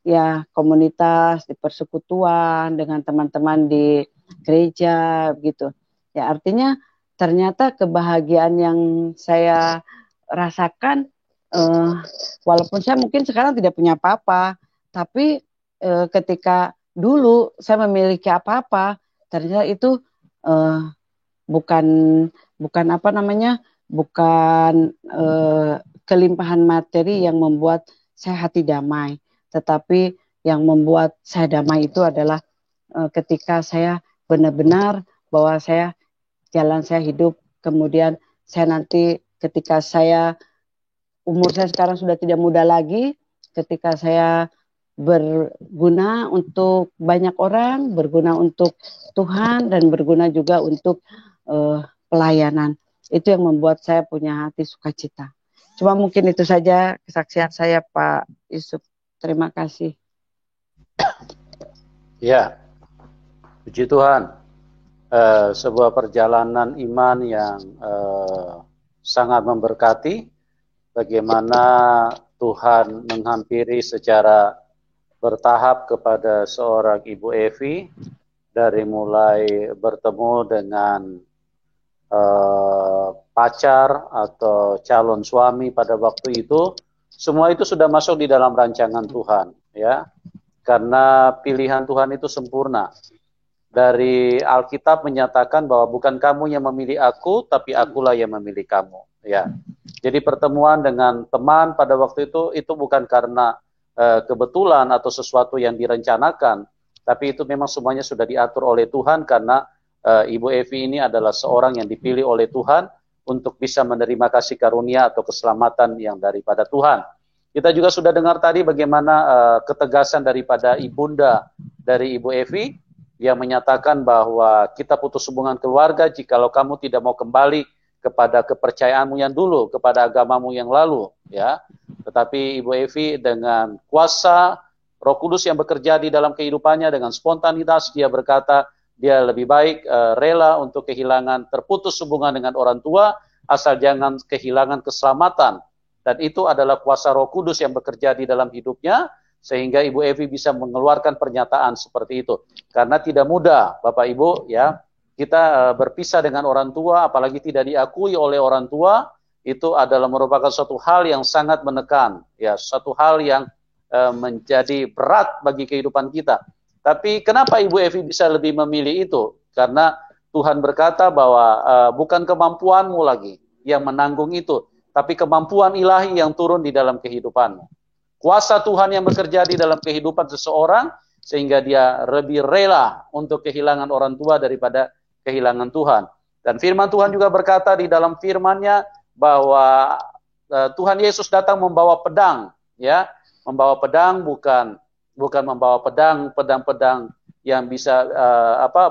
ya komunitas di persekutuan, dengan teman-teman di gereja begitu. Ya artinya ternyata kebahagiaan yang saya rasakan, walaupun saya mungkin sekarang tidak punya apa-apa, tapi ketika dulu saya memiliki apa-apa, ternyata itu bukan kelimpahan materi yang membuat saya hati damai, tetapi yang membuat saya damai itu adalah ketika saya benar-benar bahwa jalan saya hidup, kemudian saya nanti ketika umur saya sekarang sudah tidak muda lagi, ketika saya berguna untuk banyak orang, berguna untuk Tuhan, dan berguna juga untuk pelayanan. Itu yang membuat saya punya hati sukacita. Cuma mungkin itu saja kesaksian saya, Pak Yusuf. Terima kasih. Ya, puji Tuhan. Sebuah perjalanan iman yang sangat memberkati. Bagaimana Tuhan menghampiri secara bertahap kepada seorang Ibu Evi, dari mulai bertemu dengan pacar atau calon suami pada waktu itu, semua itu sudah masuk di dalam rancangan Tuhan, ya. Karena pilihan Tuhan itu sempurna. Dari Alkitab menyatakan bahwa bukan kamu yang memilih aku, tapi akulah yang memilih kamu, ya. Jadi pertemuan dengan teman pada waktu itu bukan karena kebetulan atau sesuatu yang direncanakan, tapi itu memang semuanya sudah diatur oleh Tuhan, karena Ibu Evi ini adalah seorang yang dipilih oleh Tuhan untuk bisa menerima kasih karunia atau keselamatan yang daripada Tuhan. Kita juga sudah dengar tadi bagaimana ketegasan daripada ibunda dari Ibu Evi yang menyatakan bahwa kita putus hubungan keluarga jikalau kamu tidak mau kembali kepada kepercayaanmu yang dulu, kepada agamamu yang lalu, ya. Tetapi Ibu Evi dengan kuasa Roh Kudus yang bekerja di dalam kehidupannya, dengan spontanitas dia berkata dia lebih baik rela untuk terputus hubungan dengan orang tua, asal jangan kehilangan keselamatan. Dan itu adalah kuasa Roh Kudus yang bekerja di dalam hidupnya, sehingga Ibu Evi bisa mengeluarkan pernyataan seperti itu. Karena tidak mudah, Bapak Ibu, ya, kita berpisah dengan orang tua, apalagi tidak diakui oleh orang tua, itu adalah merupakan suatu hal yang sangat menekan, ya, suatu hal yang menjadi berat bagi kehidupan kita. Tapi kenapa Ibu Evi bisa lebih memilih itu? Karena Tuhan berkata bahwa bukan kemampuanmu lagi yang menanggung itu, tapi kemampuan ilahi yang turun di dalam kehidupanmu. Kuasa Tuhan yang bekerja di dalam kehidupan seseorang, sehingga dia lebih rela untuk kehilangan orang tua daripada kehilangan Tuhan. Dan firman Tuhan juga berkata di dalam firman-Nya bahwa Tuhan Yesus datang membawa pedang, ya, membawa pedang bukan membawa pedang yang bisa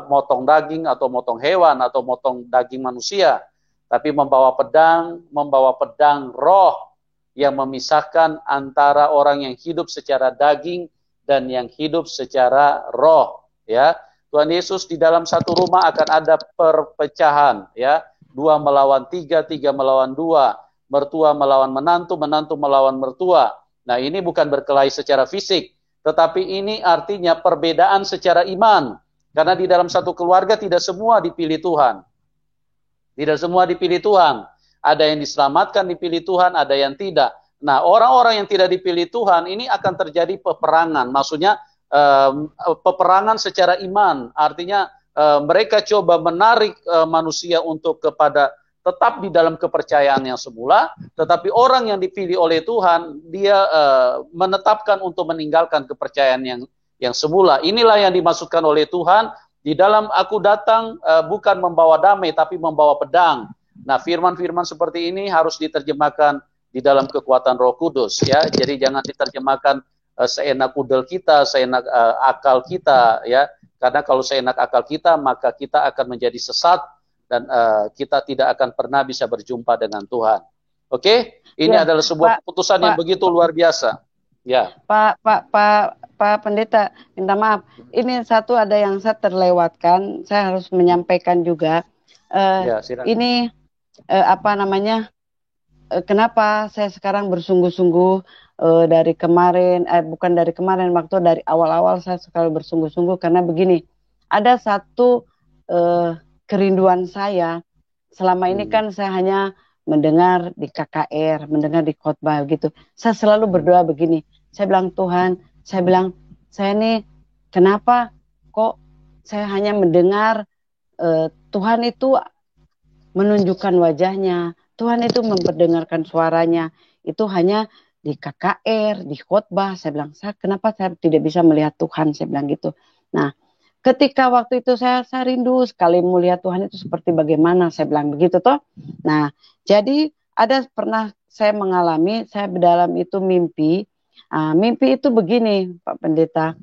motong daging atau motong hewan atau motong daging manusia, tapi membawa pedang roh yang memisahkan antara orang yang hidup secara daging dan yang hidup secara roh, ya. Tuhan Yesus di dalam satu rumah akan ada perpecahan, ya. 2 melawan 3, 3 melawan 2, mertua melawan menantu, menantu melawan mertua. Nah, ini bukan berkelahi secara fisik, tetapi ini artinya perbedaan secara iman. Karena di dalam satu keluarga tidak semua dipilih Tuhan. Tidak semua dipilih Tuhan. Ada yang diselamatkan dipilih Tuhan, ada yang tidak. Nah, orang-orang yang tidak dipilih Tuhan, ini akan terjadi peperangan. Maksudnya, peperangan secara iman. Artinya, mereka coba menarik manusia untuk kepada tetap di dalam kepercayaan yang semula, tetapi orang yang dipilih oleh Tuhan, dia menetapkan untuk meninggalkan kepercayaan yang semula. Inilah yang dimaksudkan oleh Tuhan, di dalam aku datang bukan membawa damai, tapi membawa pedang. Nah, firman-firman seperti ini harus diterjemahkan di dalam kekuatan Roh Kudus, ya. Jadi jangan diterjemahkan seenak kudel kita, seenak akal kita, ya. Karena kalau seenak akal kita, maka kita akan menjadi sesat dan kita tidak akan pernah bisa berjumpa dengan Tuhan. Oke? Ini adalah sebuah keputusan yang begitu luar biasa. Ya. Pak Pendeta, minta maaf. Ini satu ada yang saya terlewatkan. Saya harus menyampaikan juga. Ini kenapa saya sekarang bersungguh-sungguh dari kemarin, bukan dari kemarin, waktu dari awal-awal saya sekali bersungguh-sungguh karena begini, ada satu kerinduan saya. Selama ini kan saya hanya mendengar di KKR, mendengar di khotbah gitu. Saya selalu berdoa begini. Saya bilang, Tuhan, saya ini kenapa kok saya hanya mendengar Tuhan itu menunjukkan wajahnya, Tuhan itu memperdengarkan suaranya, itu hanya di KKR, di khotbah. Saya bilang, kenapa saya tidak bisa melihat Tuhan? Saya bilang gitu. Nah, ketika waktu itu saya rindu sekali melihat Tuhan itu seperti bagaimana, saya bilang begitu toh. Nah, jadi ada pernah saya mengalami, saya dalam itu mimpi. Mimpi itu begini, Pak Pendeta.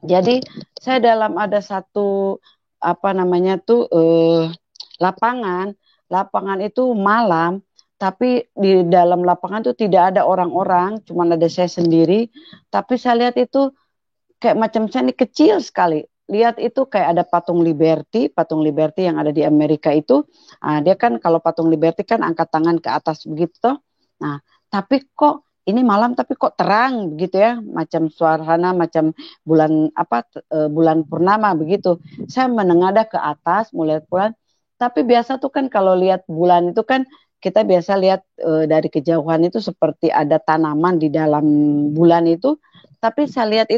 Jadi saya dalam ada satu lapangan itu malam, tapi di dalam lapangan itu tidak ada orang-orang, cuma ada saya sendiri. Tapi saya lihat itu kayak macam saya ini kecil sekali. Lihat itu kayak ada patung Liberty yang ada di Amerika itu. Dia kan kalau patung Liberty kan angkat tangan ke atas begitu toh. Nah, tapi kok ini malam tapi kok terang begitu ya, macam suasana macam bulan purnama begitu. Saya menengadah ke atas, melihat bulan. Tapi biasa tuh kan kalau lihat bulan itu kan kita biasa lihat dari kejauhan itu seperti ada tanaman di dalam bulan itu. Tapi saya lihat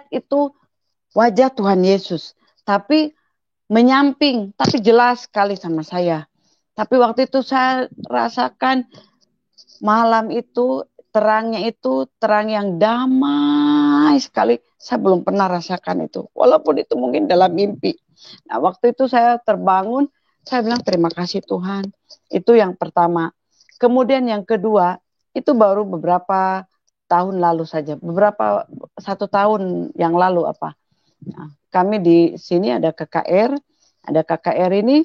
itu wajah Tuhan Yesus. Tapi menyamping, tapi jelas sekali sama saya. Tapi waktu itu saya rasakan malam itu terangnya itu terang yang damai sekali. Saya belum pernah rasakan itu. Walaupun itu mungkin dalam mimpi. Nah, waktu itu saya terbangun, saya bilang terima kasih Tuhan. Itu yang pertama. Kemudian yang kedua, itu baru beberapa tahun lalu saja. 1 tahun yang lalu Nah, kami di sini ada KKR. Ada KKR ini.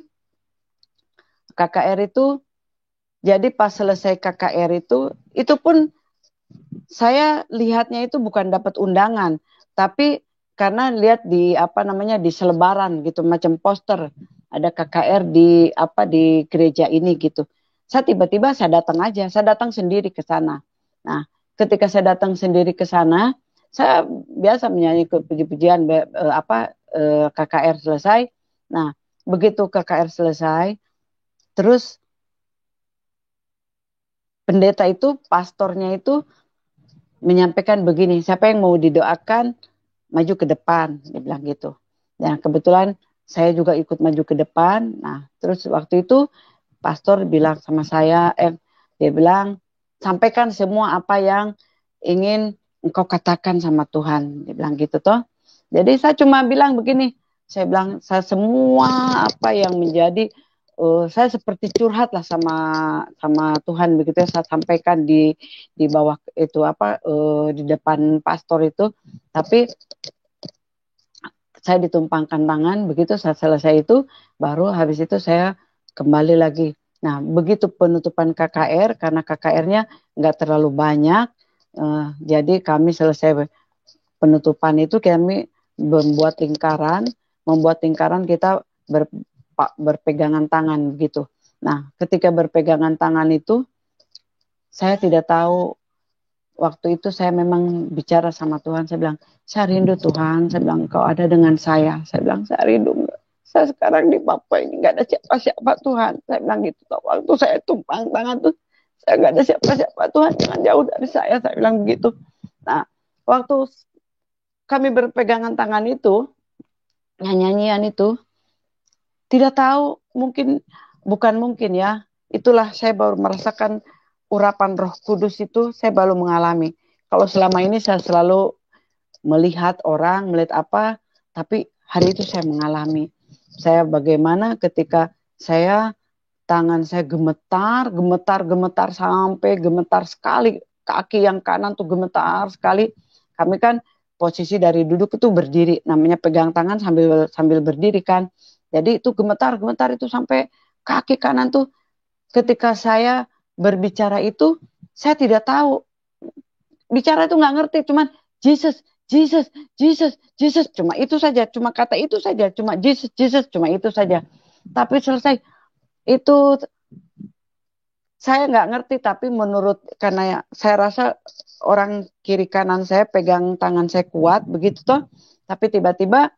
KKR itu, jadi pas selesai KKR itu pun saya lihatnya itu bukan dapat undangan. Tapi karena lihat di di selebaran gitu, macam poster ada KKR di gereja ini gitu. Saya tiba-tiba saya datang sendiri ke sana. Nah, ketika saya datang sendiri ke sana, saya biasa menyanyi puji-pujian KKR selesai. Nah, begitu KKR selesai, terus pendeta itu, pastornya itu menyampaikan begini, siapa yang mau didoakan maju ke depan, dia bilang gitu. Dan kebetulan saya juga ikut maju ke depan. Nah, terus waktu itu pastor bilang sama saya, dia bilang, sampaikan semua apa yang ingin engkau katakan sama Tuhan. Dia bilang gitu toh. Jadi saya cuma bilang begini, saya bilang, saya semua apa yang menjadi, saya seperti curhat lah sama Tuhan begitu ya, saya sampaikan di bawah itu di depan pastor itu. Tapi saya ditumpangkan tangan, begitu saya selesai itu, baru habis itu saya kembali lagi. Nah, begitu penutupan KKR, karena KKR-nya nggak terlalu banyak, jadi kami selesai penutupan itu, kami membuat lingkaran kita berpegangan tangan begitu. Nah, ketika berpegangan tangan itu, saya tidak tahu. Waktu itu saya memang bicara sama Tuhan, saya bilang, saya rindu Tuhan, saya bilang, Engkau ada dengan saya bilang, saya rindu. Saya sekarang di Papua ini nggak ada siapa-siapa Tuhan, saya bilang gitu. Waktu saya tumpang tangan tuh, saya nggak ada siapa-siapa Tuhan, jangan jauh dari saya bilang begitu. Nah, waktu kami berpegangan tangan itu, nyanyian itu, tidak tahu, bukan mungkin ya, itulah saya baru merasakan urapan Roh Kudus itu, saya baru mengalami. Kalau selama ini saya selalu melihat orang, melihat apa, tapi hari itu saya mengalami. Saya bagaimana ketika tangan saya gemetar sampai gemetar sekali, kaki yang kanan tuh gemetar sekali. Kami kan posisi dari duduk itu berdiri, namanya pegang tangan sambil berdiri kan. Jadi itu gemetar itu sampai kaki kanan tuh. Ketika saya berbicara itu, saya tidak tahu. Bicara itu nggak ngerti, cuman Jesus, cuma itu saja, cuma kata itu saja, cuma Jesus, cuma itu saja. Tapi selesai itu saya nggak ngerti, tapi karena saya rasa orang kiri kanan saya pegang tangan saya kuat begitu toh, tapi tiba-tiba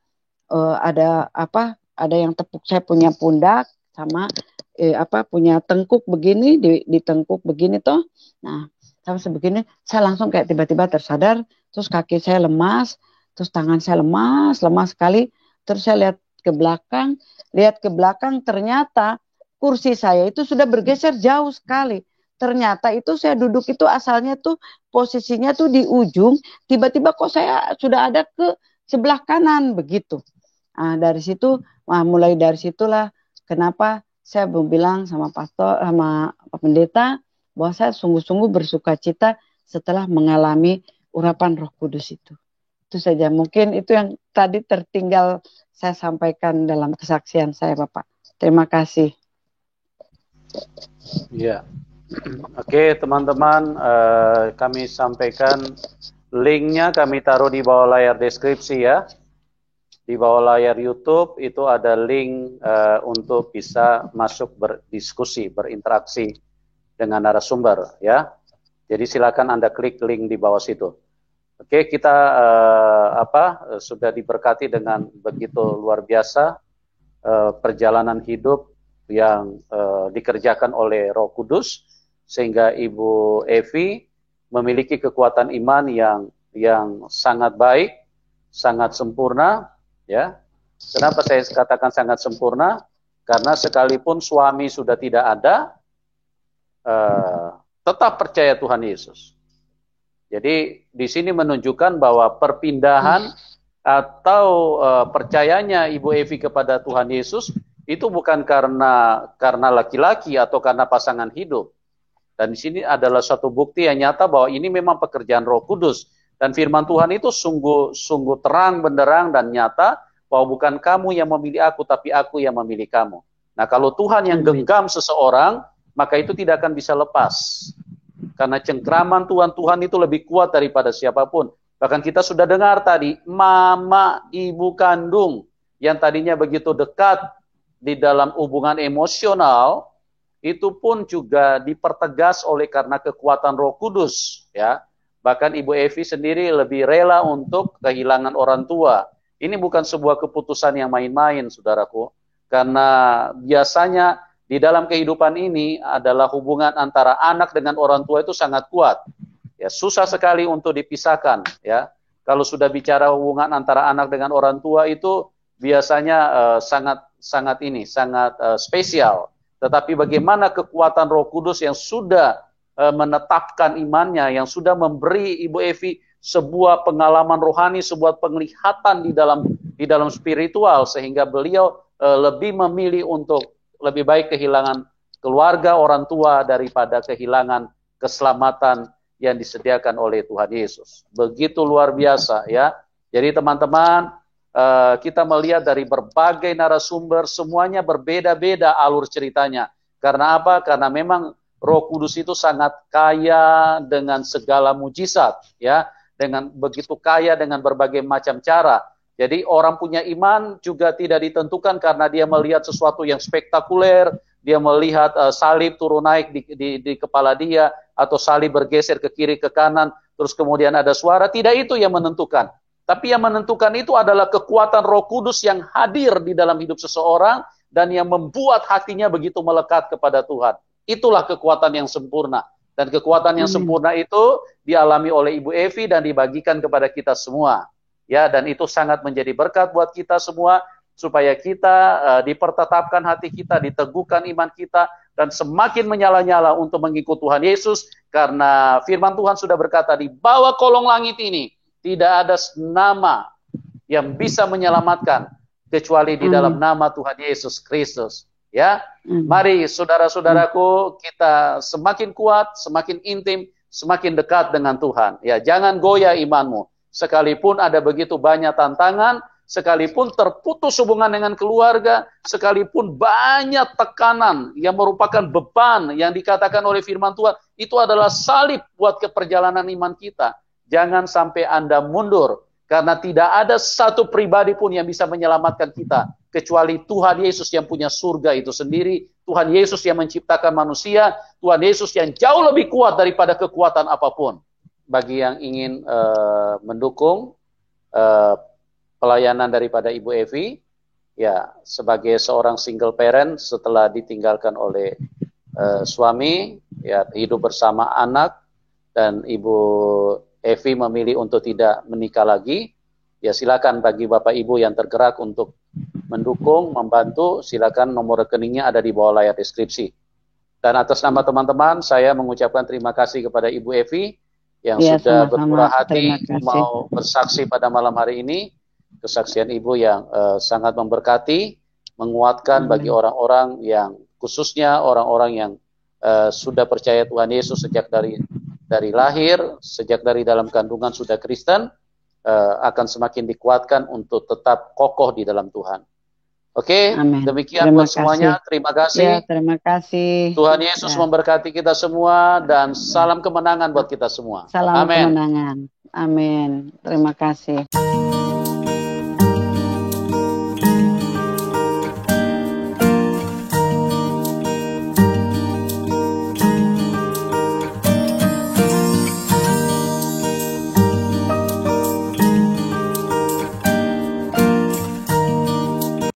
ada yang tepuk saya punya pundak sama punya tengkuk begini, di tengkuk begini toh. Nah, sampai sebegini saya langsung kayak tiba-tiba tersadar, terus kaki saya lemas, terus tangan saya lemas sekali. Terus saya lihat ke belakang ternyata kursi saya itu sudah bergeser jauh sekali. Ternyata itu saya duduk itu asalnya tuh posisinya tuh di ujung, tiba-tiba kok saya sudah ada ke sebelah kanan begitu. Nah, mulai dari situlah kenapa saya bilang sama pastor, sama pendeta, bahwa saya sungguh-sungguh bersuka cita setelah mengalami urapan Roh Kudus itu. Itu saja, mungkin itu yang tadi tertinggal saya sampaikan dalam kesaksian saya, Bapak. Terima kasih. Ya, oke teman-teman, kami sampaikan linknya, kami taruh di bawah layar deskripsi ya. Di bawah layar YouTube itu ada link untuk bisa masuk berdiskusi, berinteraksi dengan narasumber ya. Jadi silakan Anda klik link di bawah situ. Oke, kita sudah diberkati dengan begitu luar biasa perjalanan hidup yang dikerjakan oleh Roh Kudus, sehingga Ibu Evi memiliki kekuatan iman yang sangat baik, sangat sempurna. Ya, kenapa saya katakan sangat sempurna? Karena sekalipun suami sudah tidak ada, tetap percaya Tuhan Yesus. Jadi di sini menunjukkan bahwa perpindahan atau percayanya Ibu Evi kepada Tuhan Yesus itu bukan karena laki-laki atau karena pasangan hidup. Dan di sini adalah suatu bukti yang nyata bahwa ini memang pekerjaan Roh Kudus. Dan firman Tuhan itu sungguh terang, benderang, dan nyata bahwa bukan kamu yang memilih aku, tapi aku yang memilih kamu. Nah, kalau Tuhan yang genggam seseorang, maka itu tidak akan bisa lepas. Karena cengkraman Tuhan itu lebih kuat daripada siapapun. Bahkan kita sudah dengar tadi, mama, ibu kandung, yang tadinya begitu dekat di dalam hubungan emosional, itu pun juga dipertegas oleh karena kekuatan Roh Kudus, ya. Bahkan Ibu Evi sendiri lebih rela untuk kehilangan orang tua, Ini bukan sebuah keputusan yang main-main, saudaraku. Karena biasanya di dalam kehidupan ini adalah hubungan antara anak dengan orang tua itu sangat kuat. Ya, susah sekali untuk dipisahkan. Ya, kalau sudah bicara hubungan antara anak dengan orang tua itu biasanya sangat spesial. Tetapi bagaimana kekuatan Roh Kudus yang sudah menetapkan imannya, yang sudah memberi Ibu Evi sebuah pengalaman rohani, sebuah penglihatan di dalam spiritual, sehingga beliau lebih memilih untuk lebih baik kehilangan keluarga orang tua daripada kehilangan keselamatan yang disediakan oleh Tuhan Yesus. Begitu luar biasa ya. Jadi teman-teman, kita melihat dari berbagai narasumber, semuanya berbeda-beda alur ceritanya. Karena apa? Karena memang Roh Kudus itu sangat kaya dengan segala mujizat, ya, dengan begitu kaya dengan berbagai macam cara. Jadi orang punya iman juga tidak ditentukan karena dia melihat sesuatu yang spektakuler, dia melihat salib turun naik di kepala dia, atau salib bergeser ke kiri ke kanan, terus kemudian ada suara. Tidak itu yang menentukan. Tapi yang menentukan itu adalah kekuatan Roh Kudus yang hadir di dalam hidup seseorang dan yang membuat hatinya begitu melekat kepada Tuhan. Itulah kekuatan yang sempurna. Dan kekuatan yang sempurna itu dialami oleh Ibu Evi dan dibagikan kepada kita semua. Ya, dan itu sangat menjadi berkat buat kita semua, supaya kita dipertetapkan hati kita, diteguhkan iman kita, dan semakin menyala-nyala untuk mengikut Tuhan Yesus. Karena firman Tuhan sudah berkata, di bawah kolong langit ini tidak ada nama yang bisa menyelamatkan kecuali di dalam nama Tuhan Yesus Kristus. Ya, mari saudara-saudaraku, kita semakin kuat, semakin intim, semakin dekat dengan Tuhan. Ya, jangan goyah imanmu. Sekalipun ada begitu banyak tantangan, sekalipun terputus hubungan dengan keluarga, sekalipun banyak tekanan yang merupakan beban yang dikatakan oleh firman Tuhan, itu adalah salib buat keperjalanan iman kita. Jangan sampai Anda mundur, karena tidak ada satu pribadi pun yang bisa menyelamatkan kita, kecuali Tuhan Yesus yang punya surga itu sendiri, Tuhan Yesus yang menciptakan manusia, Tuhan Yesus yang jauh lebih kuat daripada kekuatan apapun. Bagi yang ingin mendukung pelayanan daripada Ibu Evi, ya, sebagai seorang single parent setelah ditinggalkan oleh suami, ya, hidup bersama anak, dan Ibu Evi memilih untuk tidak menikah lagi, ya silakan bagi Bapak Ibu yang tergerak untuk mendukung, membantu, silakan nomor rekeningnya ada di bawah layar deskripsi. Dan atas nama teman-teman, saya mengucapkan terima kasih kepada Ibu Evi yang sudah bermurah hati mau bersaksi pada malam hari ini. Kesaksian Ibu yang sangat memberkati, menguatkan bagi orang-orang yang, khususnya orang-orang yang sudah percaya Tuhan Yesus sejak dari lahir, sejak dari dalam kandungan sudah Kristen, akan semakin dikuatkan untuk tetap kokoh di dalam Tuhan. Oke, demikian buat semuanya. Terima kasih. Ya, terima kasih. Tuhan Yesus memberkati kita semua, dan salam kemenangan buat kita semua. Salam kemenangan. Amin. Terima kasih.